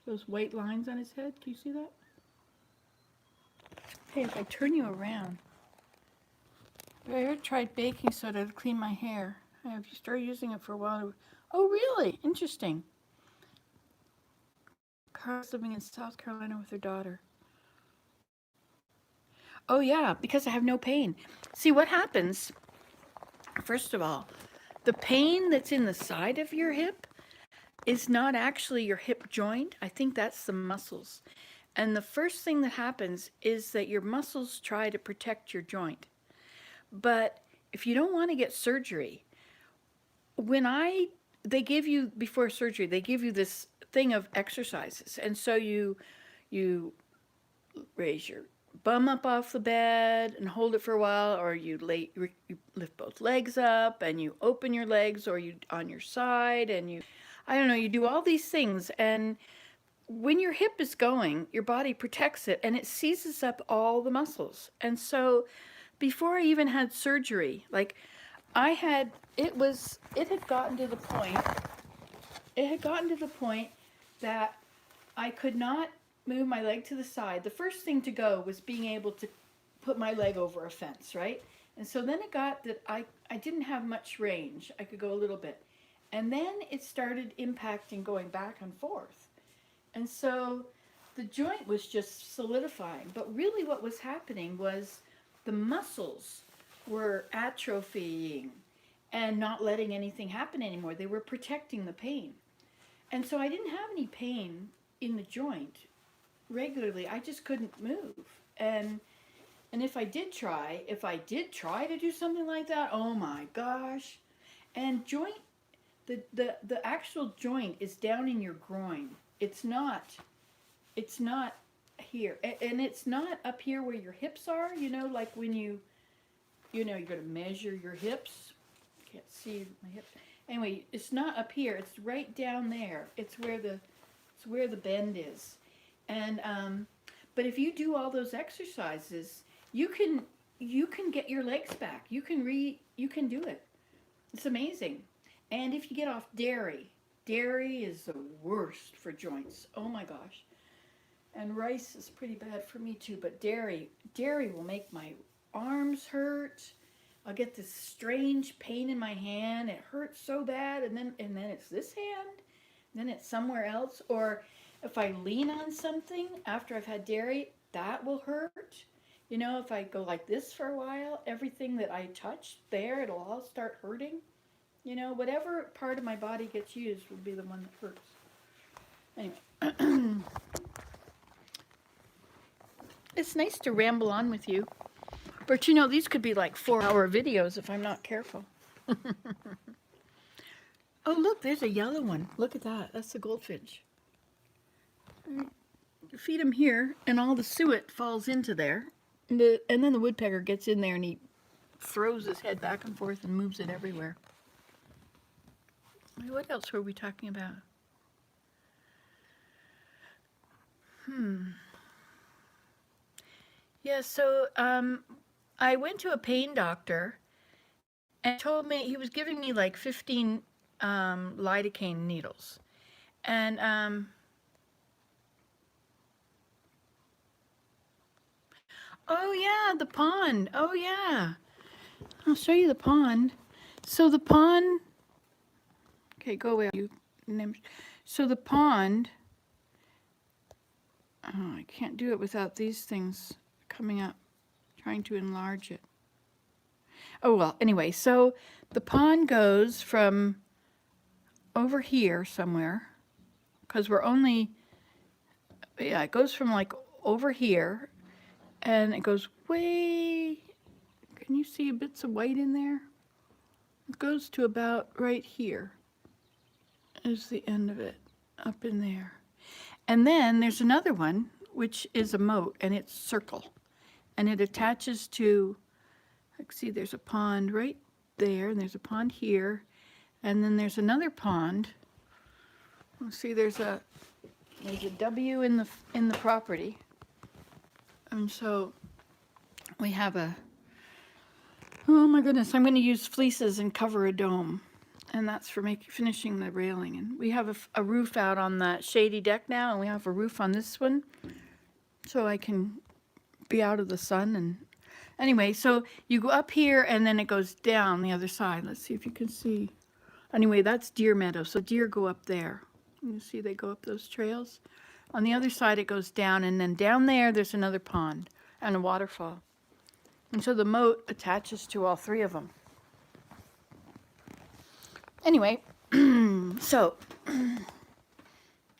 Those white lines on his head. Can you see that? Hey, if I turn you around, have I ever tried baking soda to clean my hair? Have you started using it for a while? Oh, really? Interesting. Carla's living in South Carolina with her daughter. Oh, yeah, because I have no pain. See, what happens, first of all, the pain that's in the side of your hip is not actually your hip joint. I think that's the muscles. And the first thing that happens is that your muscles try to protect your joint. But if you don't want to get surgery, they give you, before surgery, they give you this thing of exercises. And so you raise your bum up off the bed and hold it for a while, or you lift both legs up and you open your legs, or you on your side, and I don't know, you do all these things. And when your hip is going, your body protects it and it seizes up all the muscles. And so before I even had surgery, like it had gotten to the point that I could not move my leg to the side. The first thing to go was being able to put my leg over a fence, right? And so then it got that I didn't have much range. I could go a little bit. And then it started impacting going back and forth. And so the joint was just solidifying. But really what was happening was the muscles were atrophying and not letting anything happen anymore. They were protecting the pain. And so I didn't have any pain in the joint regularly. I just couldn't move. And if I did try to do something like that, oh my gosh. And joint, the actual joint is down in your groin. It's not here. And it's not up here where your hips are, like when you're going to measure your hips. Can't see my hips. Anyway, it's not up here. It's right down there. It's where the bend is. And but if you do all those exercises, you can get your legs back. You can do it. It's amazing. And if you get off dairy is the worst for joints. Oh my gosh. And rice is pretty bad for me too, but dairy will make my arms hurt. I'll get this strange pain in my hand. It hurts so bad, and then it's this hand, then it's somewhere else. Or if I lean on something after I've had dairy, that will hurt. If I go like this for a while, everything that I touch there, it'll all start hurting. Whatever part of my body gets used will be the one that hurts. Anyway, it's nice to ramble on with you. But these could be like 4-hour videos if I'm not careful. Oh, look, there's a yellow one. Look at that. That's the goldfinch. You feed him here, and all the suet falls into there. And then the woodpecker gets in there, and he throws his head back and forth and moves it everywhere. What else were we talking about? Yeah, so I went to a pain doctor and told me he was giving me like 15 lidocaine needles. And oh yeah, the pond. Oh yeah. I'll show you the pond. So the pond, okay, go away. So the pond, oh, I can't do it without these things coming up, trying to enlarge it. Oh, well, anyway, so the pond goes from over here somewhere, because it goes from like over here, and it goes way Can you see bits of white in there? It goes to about right here is the end of it, up in there. And then there's another one, which is a moat, and it's circle. And it attaches to, like, see, there's a pond right there, and there's a pond here, and then there's another pond. Let's see, there's a W in the property, and so we have a. Oh my goodness! I'm going to use fleeces and cover a dome, and that's for finishing the railing. And we have a roof out on that shady deck now, and we have a roof on this one, so I can be out of the sun. And anyway, so you go up here, and then it goes down the other side. Let's see if you can see. Anyway, that's deer meadow, so deer go up there. You see they go up those trails. On the other side, it goes down, and then down there, there's another pond and a waterfall. And so the moat attaches to all three of them. Anyway, so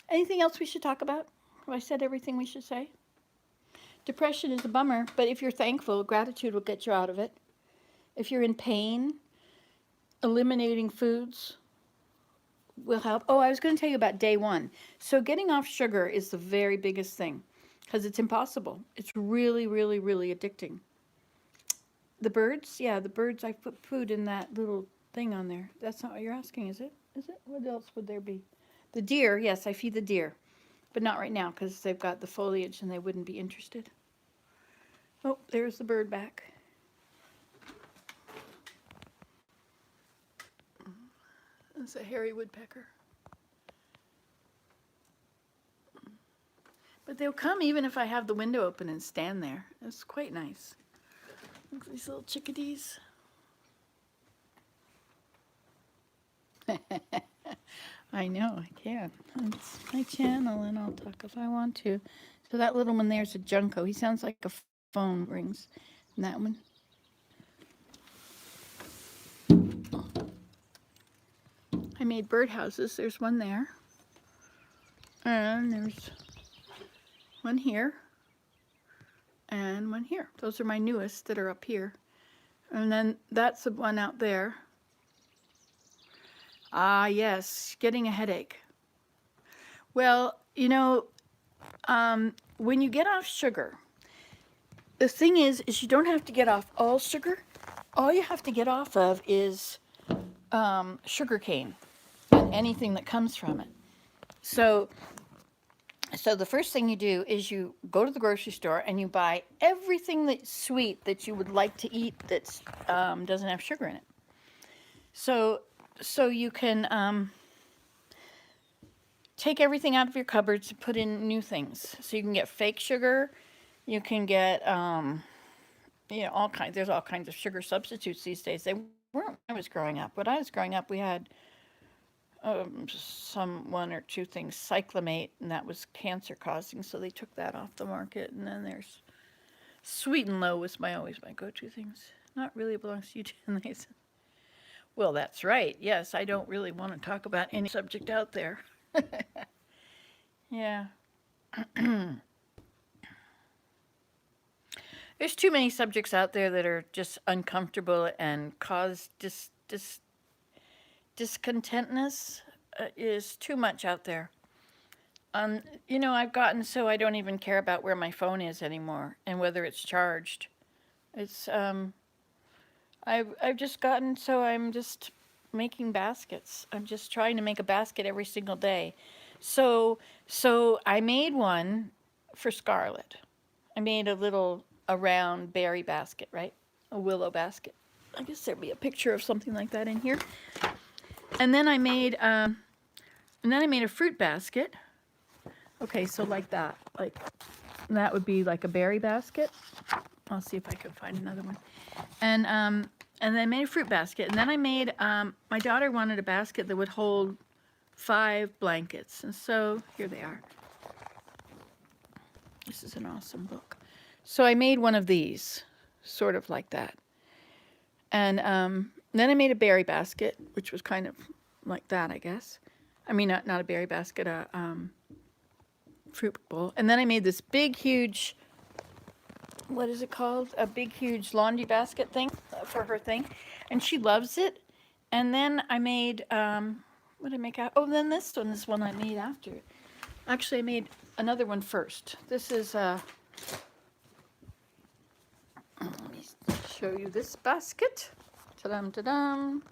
anything else we should talk about? Have I said everything we should say? Depression is a bummer, but if you're thankful, gratitude will get you out of it. If you're in pain, eliminating foods will help. Oh, I was going to tell you about day one. So getting off sugar is the very biggest thing because it's impossible. It's really, really, really addicting. The birds? Yeah, the birds, I put food in that little thing on there. That's not what you're asking, is it? Is it? What else would there be? The deer, yes, I feed the deer. But not right now because they've got the foliage and they wouldn't be interested. Oh, there's the bird back. It's a hairy woodpecker. But they'll come even if I have the window open and stand there. It's quite nice. Look at these little chickadees. I know, I can. It's my channel and I'll talk if I want to. So that little one there's a junco. He sounds like a phone rings. And that one. I made birdhouses. There's one there. And there's one here. And one here. Those are my newest that are up here. And then that's the one out there. Ah, yes, getting a headache. Well, you know, when you get off sugar, the thing is you don't have to get off all sugar. All you have to get off of is sugar cane and anything that comes from it. So the first thing you do is you go to the grocery store and you buy everything that's sweet that you would like to eat that doesn't have sugar in it. So you can take everything out of your cupboards and put in new things. So you can get fake sugar. You can get, all kinds. There's all kinds of sugar substitutes these days. They weren't when I was growing up. When I was growing up, we had one or two things, cyclamate, and that was cancer causing. So they took that off the market. And then there's Sweet and Low was always my go-to things. Not really belongs to you, Jen. Well, that's right. Yes, I don't really want to talk about any subject out there. Yeah. There's too many subjects out there that are just uncomfortable and cause discontentness. Is too much out there. I've gotten so I don't even care about where my phone is anymore and whether it's charged. It's I've just gotten so I'm just making baskets. I'm just trying to make a basket every single day. So I made one for Scarlett. I made a round berry basket, right? A willow basket. I guess there'd be a picture of something like that in here. And then I made a fruit basket. Okay, so like that. Like that would be like a berry basket. I'll see if I can find another one. And then I made a fruit basket. And then I made, my daughter wanted a basket that would hold 5 blankets. And so here they are. This is an awesome book. So I made one of these, sort of like that. And then I made a berry basket, which was kind of like that, I guess. I mean, not a berry basket, a fruit bowl. And then I made this big, huge what is it called? A big, huge laundry basket thing for her thing. And she loves it. And then I made, what did I make out? Oh, then this one I made after. Actually, I made another one first. This is, let me show you this basket. Ta-dum, ta-dum.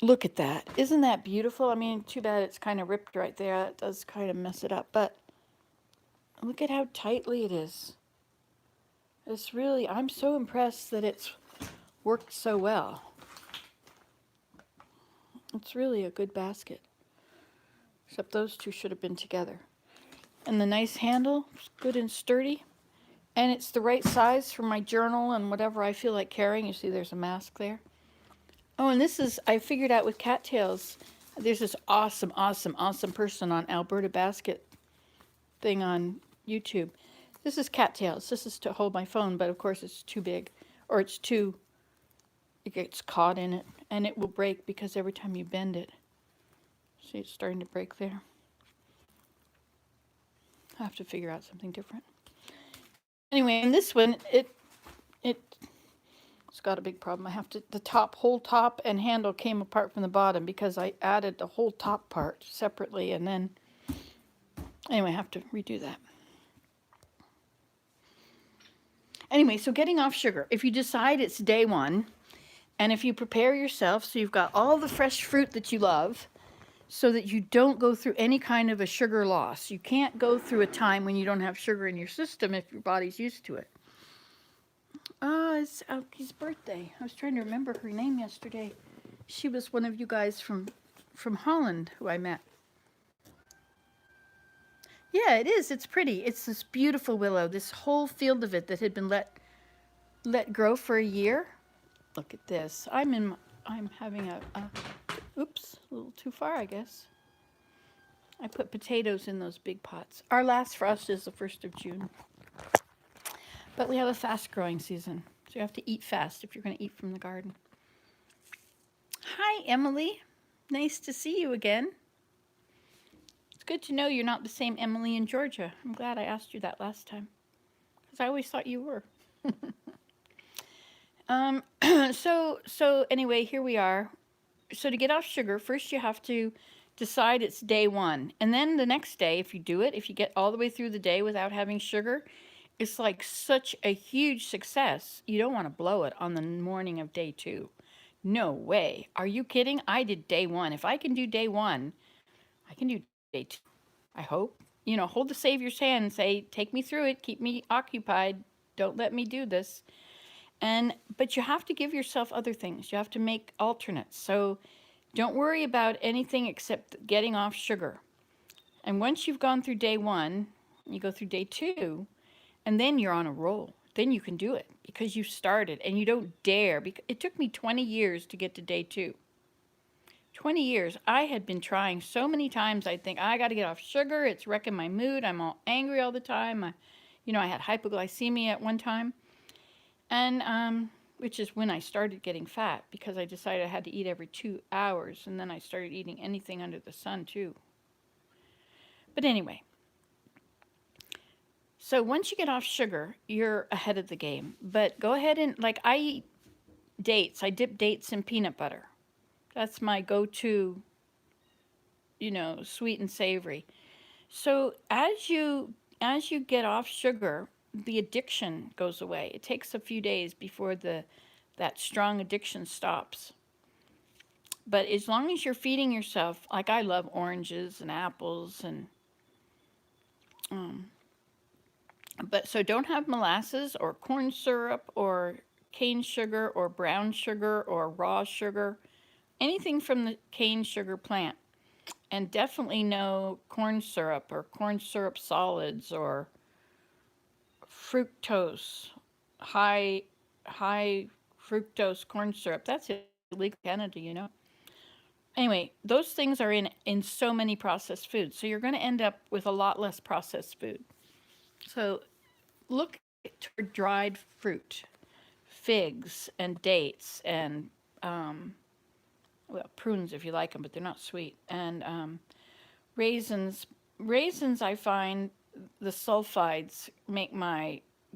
Look at that. Isn't that beautiful? I mean, too bad it's kind of ripped right there. It does kind of mess it up, but look at how tightly it is. It's really, I'm so impressed that it's worked so well. It's really a good basket. Except those two should have been together. And the nice handle, it's good and sturdy. And it's the right size for my journal and whatever I feel like carrying. You see there's a mask there. Oh, and this is, I figured out with cattails, there's this awesome, awesome, awesome person on Alberta Basket thing on YouTube. This is cattails. This is to hold my phone, but of course it's too big. Or it's too, it gets caught in it. And it will break because every time you bend it. See, it's starting to break there. I have to figure out something different. Anyway, in this one, it's got a big problem. I have to, the whole top and handle came apart from the bottom because I added the whole top part separately, and then, anyway, I have to redo that. Anyway, so getting off sugar. If you decide it's day one, and if you prepare yourself so you've got all the fresh fruit that you love, so that you don't go through any kind of a sugar loss. You can't go through a time when you don't have sugar in your system if your body's used to it. It's Alki's birthday. I was trying to remember her name yesterday. She was one of you guys from Holland who I met. Yeah, it is. It's pretty. It's this beautiful willow, this whole field of it that had been let grow for a year. Look at this. I'm having a oops, a little too far, I guess. I put potatoes in those big pots. Our last frost is the 1st of June. But we have a fast growing season. So you have to eat fast if you're going to eat from the garden. Hi, Emily. Nice to see you again. It's good to know you're not the same Emily in Georgia. I'm glad I asked you that last time. Because I always thought you were. So anyway, here we are. So to get off sugar, first you have to decide it's day one. And then the next day, if you do it, if you get all the way through the day without having sugar, it's like such a huge success. You don't want to blow it on the morning of day two. No way. Are you kidding? I did day one. If I can do day one, I can do day two. I hope. You know, hold the Savior's hand and say, take me through it. Keep me occupied. Don't let me do this. But you have to give yourself other things. You have to make alternates. So don't worry about anything except getting off sugar. And once you've gone through day one, you go through day two, and then you're on a roll. Then you can do it because you started and you don't dare. It took me 20 years to get to day two. 20 years. I had been trying so many times. I think I got to get off sugar. It's wrecking my mood. I'm all angry all the time. I had hypoglycemia at one time. And which is when I started getting fat because I decided I had to eat every 2 hours, and then I started eating anything under the sun too. But anyway, so once you get off sugar, you're ahead of the game. But go ahead and, like, I eat dates. I dip dates in peanut butter. That's my go-to, sweet and savory. So as you get off sugar, the addiction goes away. It takes a few days before that strong addiction stops. But as long as you're feeding yourself, like I love oranges and apples but so don't have molasses or corn syrup or cane sugar or brown sugar or raw sugar, anything from the cane sugar plant. And definitely no corn syrup or corn syrup solids or fructose, high fructose corn syrup. That's illegal in Canada. Anyway, those things are in so many processed foods. So you're going to end up with a lot less processed food. So look toward dried fruit, figs and dates and prunes if you like them, but they're not sweet, and raisins, raisins, I find the sulfides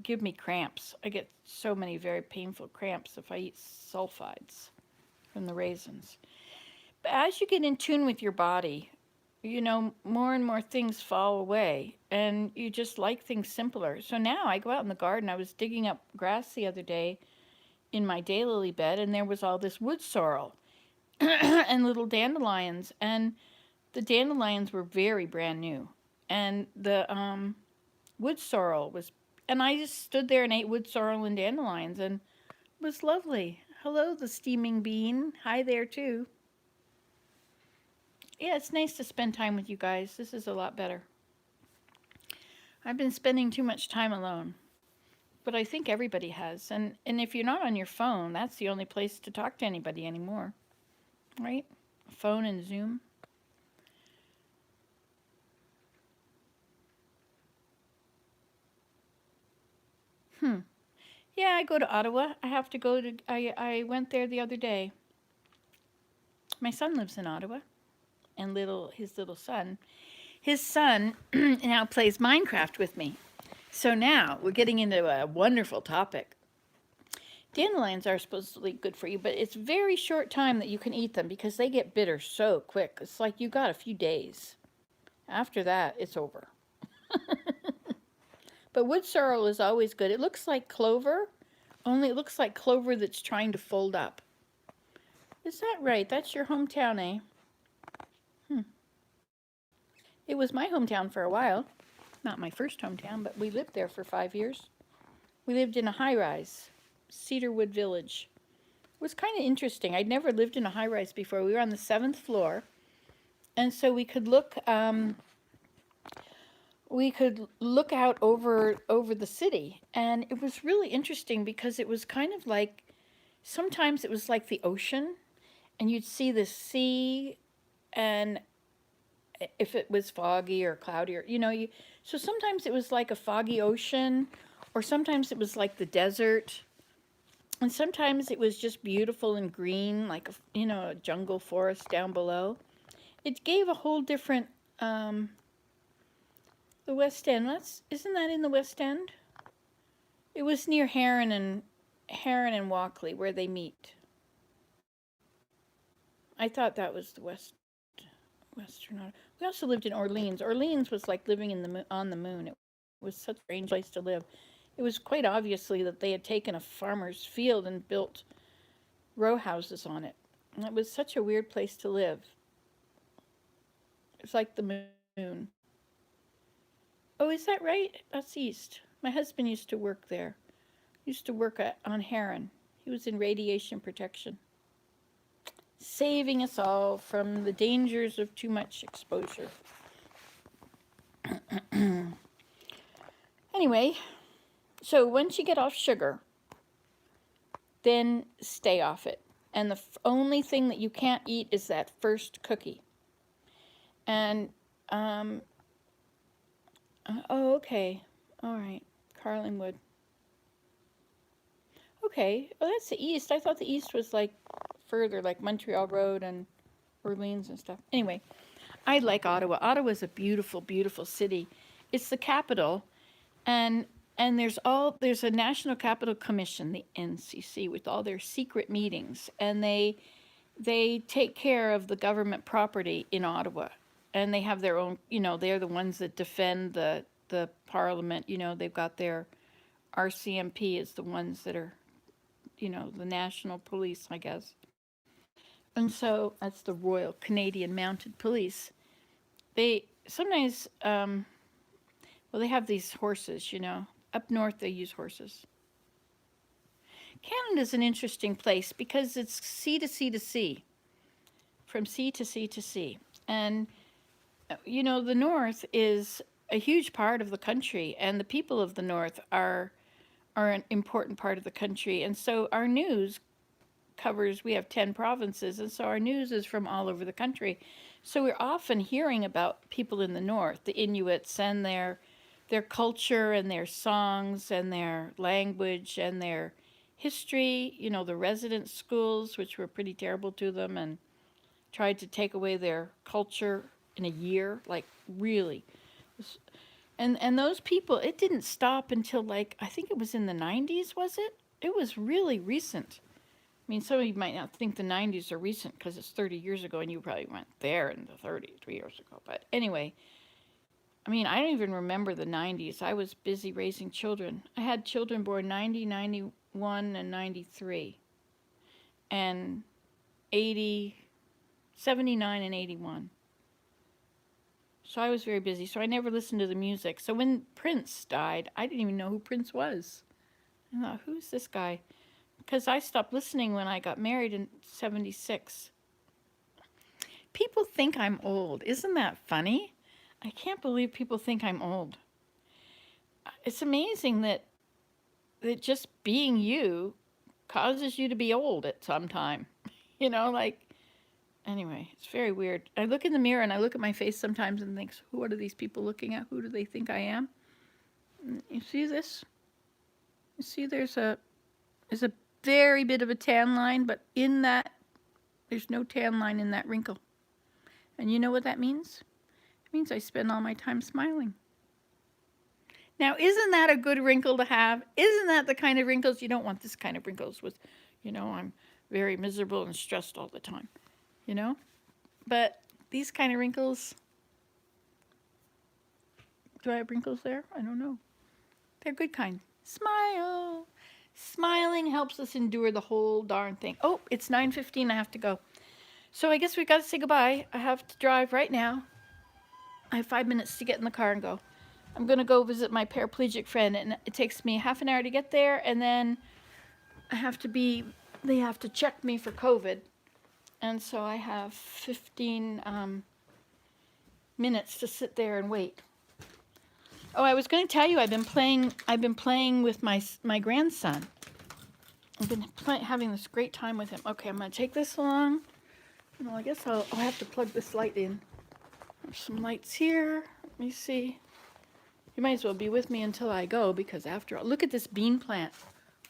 give me cramps. I get so many very painful cramps if I eat sulfides from the raisins. But as you get in tune with your body, more and more things fall away and you just like things simpler. So now I go out in the garden. I was digging up grass the other day in my daylily bed, and there was all this wood sorrel and little dandelions. And the dandelions were very brand new. And the wood sorrel was, and I just stood there and ate wood sorrel and dandelions, and it was lovely. Hello, the steaming bean. Hi there, too. Yeah, it's nice to spend time with you guys. This is a lot better. I've been spending too much time alone, but I think everybody has. And if you're not on your phone, that's the only place to talk to anybody anymore, right? Phone and Zoom. Yeah, I go to Ottawa. I have to go to. I went there the other day. My son lives in Ottawa, and his little son. His son now plays Minecraft with me. So now we're getting into a wonderful topic. Dandelions are supposedly good for you, but it's very short time that you can eat them because they get bitter so quick. It's like you got a few days. After that, it's over. But wood sorrel is always good. It looks like clover, only it looks like clover that's trying to fold up. Is that right? That's your hometown, eh? It was my hometown for a while. Not my first hometown, but we lived there for 5 years. We lived in a high-rise, Cedarwood Village. It was kind of interesting. I'd never lived in a high-rise before. We were on the 7th floor, and so we could look out over the city, and it was really interesting because it was kind of like, sometimes it was like the ocean, and you'd see the sea, and if it was foggy or cloudy, or so sometimes it was like a foggy ocean, or sometimes it was like the desert, and sometimes it was just beautiful and green, like a jungle forest down below. It gave a whole different the West End. Isn't that in the West End? It was near Heron and Walkley where they meet. I thought that was the Western. We also lived in Orleans. Orleans was like living on the moon. It was such a strange place to live. It was quite obviously that they had taken a farmer's field and built row houses on it. And it was such a weird place to live. It's like the moon. Oh, is that right? That's east. My husband used to work there. He used to work on Heron. He was in radiation protection, saving us all from the dangers of too much exposure. Anyway, so once you get off sugar, then stay off it. And the only thing that you can't eat is that first cookie. And, oh, okay. All right. Carlingwood. Okay. Oh, that's the east. I thought the east was like further, like Montreal Road and Orleans and stuff. Anyway, I like Ottawa. Ottawa's a beautiful, beautiful city. It's the capital, and there's a National Capital Commission, the NCC, with all their secret meetings, and they take care of the government property in Ottawa, and they have their own. They're the ones that defend the Parliament. They've got their RCMP is the ones that are, the National Police, I guess. And so that's the Royal Canadian Mounted Police. They sometimes, they have these horses, Up north, they use horses. Canada's an interesting place because it's sea to sea to sea, from sea to sea to sea. And, the north is a huge part of the country, and the people of the north are an important part of the country. And so our news we have 10 provinces, and so our news is from all over the country. So we're often hearing about people in the north, the Inuits, and their culture and their songs and their language and their history, the residence schools, which were pretty terrible to them and tried to take away their culture in a year, like really. And those people, it didn't stop until like, I think it was in the 90s, was it? It was really recent. I mean, some of you might not think the 90s are recent because it's 30 years ago and you probably weren't there in the 3 years ago. But anyway, I mean, I don't even remember the 90s. I was busy raising children. I had children born 90, 91, and 93, and 80, 79, and 81. So I was very busy. So I never listened to the music. So when Prince died, I didn't even know who Prince was. I thought, who's this guy? Because I stopped listening when I got married in 76. People think I'm old. Isn't that funny? I can't believe people think I'm old. It's amazing that just being you causes you to be old at some time. Like, anyway, it's very weird. I look in the mirror and I look at my face sometimes and think, what are these people looking at? Who do they think I am? You see this? You see there's a very bit of a tan line, but in that, there's no tan line in that wrinkle. And you know what that means? It means I spend all my time smiling. Now, isn't that a good wrinkle to have? Isn't that the kind of wrinkles? You don't want this kind of wrinkles with, I'm very miserable and stressed all the time, But these kind of wrinkles, do I have wrinkles there? I don't know. They're good kind. Smile. Smiling helps us endure the whole darn thing. Oh, it's 9:15. I have to go. So I guess we've got to say goodbye. I have to drive right now. I have 5 minutes to get in the car and go. I'm going to go visit my paraplegic friend, and it takes me half an hour to get there, and then they have to check me for COVID. And so I have 15 minutes to sit there and wait. Oh, I was going to tell you, I've been playing with my grandson. I've been having this great time with him. Okay, I'm going to take this along. Well, I guess I'll have to plug this light in. There's some lights here. Let me see. You might as well be with me until I go, because after all, look at this bean plant.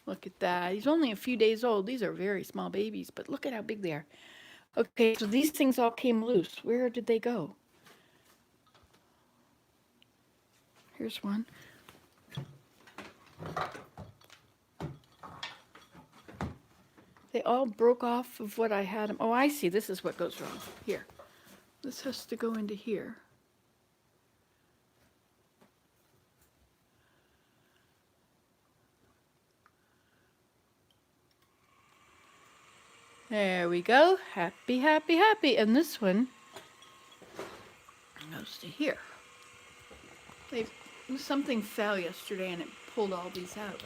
Look at that. He's only a few days old. These are very small babies, but look at how big they are. Okay, so these things all came loose. Where did they go? Here's one. They all broke off of what I had them. Oh, I see. This is what goes wrong. Here. This has to go into here. There we go. Happy, happy, happy. And this one goes to here. Something fell yesterday and it pulled all these out.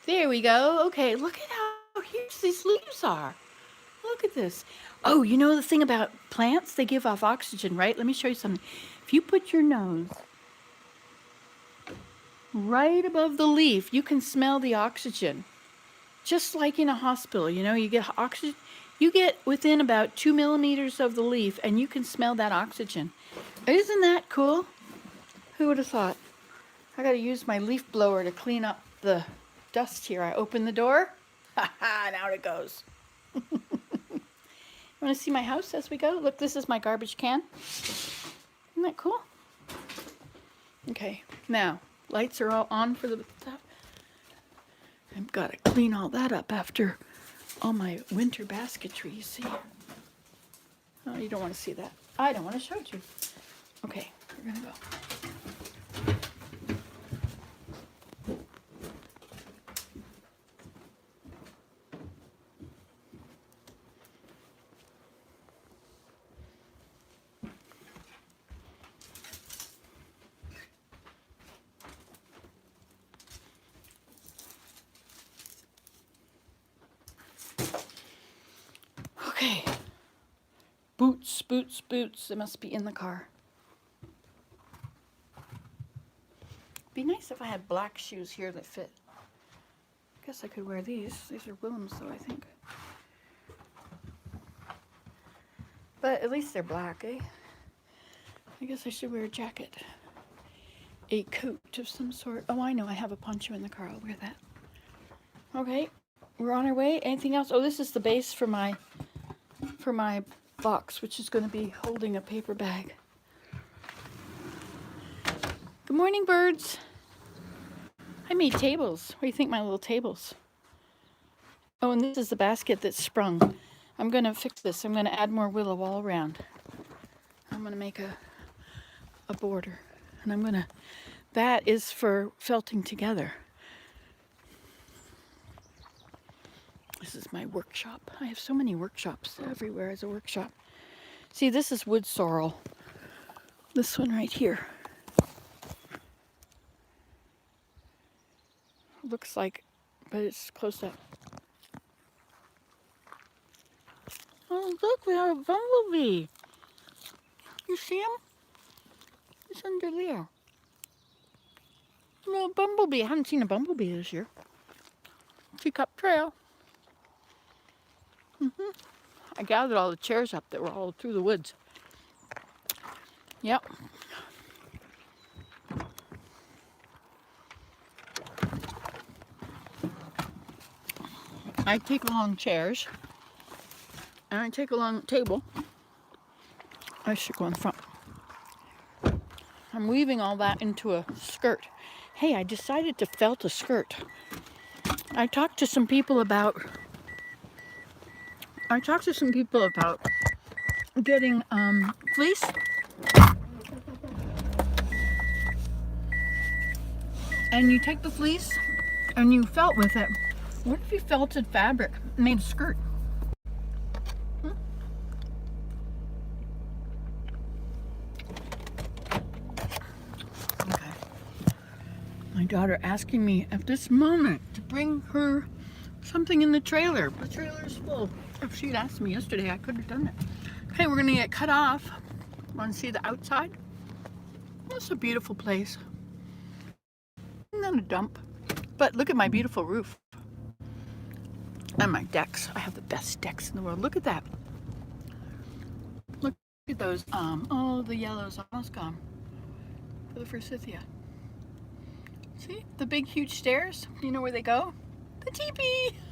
There we go. Okay, look at how huge these leaves are. Look at this. Oh, you know the thing about plants? They give off oxygen, right? Let me show you something. If you put your nose right above the leaf, you can smell the oxygen. Just like in a hospital, you get oxygen. You get within about 2 millimeters of the leaf and you can smell that oxygen. Isn't that cool? Who would have thought? I got to use my leaf blower to clean up the dust here. I open the door. Ha ha, and out it goes. You want to see my house as we go? Look, this is my garbage can. Isn't that cool? Okay, now, lights are all on for the stuff. I've got to clean all that up after all my winter basketry, you see. Oh, you don't want to see that. I don't want to show it to you. Okay, we're going to go. Okay. Boots, boots, boots. They must be in the car. Be nice if I had black shoes here that fit. I guess I could wear these. These are Willems, though, I think. But at least they're black, eh? I guess I should wear a jacket. A coat of some sort. Oh, I know. I have a poncho in the car. I'll wear that. Okay. We're on our way. Anything else? Oh, this is the base for my box, which is going to be holding a paper bag. Good morning, birds. I made tables. What do you think, my little tables? Oh, and this is the basket that's sprung. I'm going to fix this. I'm going to add more willow all around. I'm going to make a border. And that is for felting together. This is my workshop. I have so many workshops. Everywhere is a workshop. See, this is wood sorrel. This one right here. Looks like, but it's close up. Oh, look, we have a bumblebee. You see him? He's under there. Little bumblebee. I haven't seen a bumblebee this year. Teacup Trail. I gathered all the chairs up that were all through the woods. Yep. I take along chairs. And I take along a table. I should go in front. I'm weaving all that into a skirt. Hey, I decided to felt a skirt. I talked to some people about getting fleece. And you take the fleece and you felt with it. What if you felted fabric and made a skirt? Okay. My daughter asking me at this moment to bring her something in the trailer. The trailer's full. If she'd asked me yesterday, I could have done it. Okay, we're gonna get cut off. Want to see the outside? That's a beautiful place. Not a dump, but look at my beautiful roof and my decks. I have the best decks in the world. Look at that. Look at those. Oh, the yellow's almost gone for the forsythia. See the big, huge stairs? You know where they go? The teepee.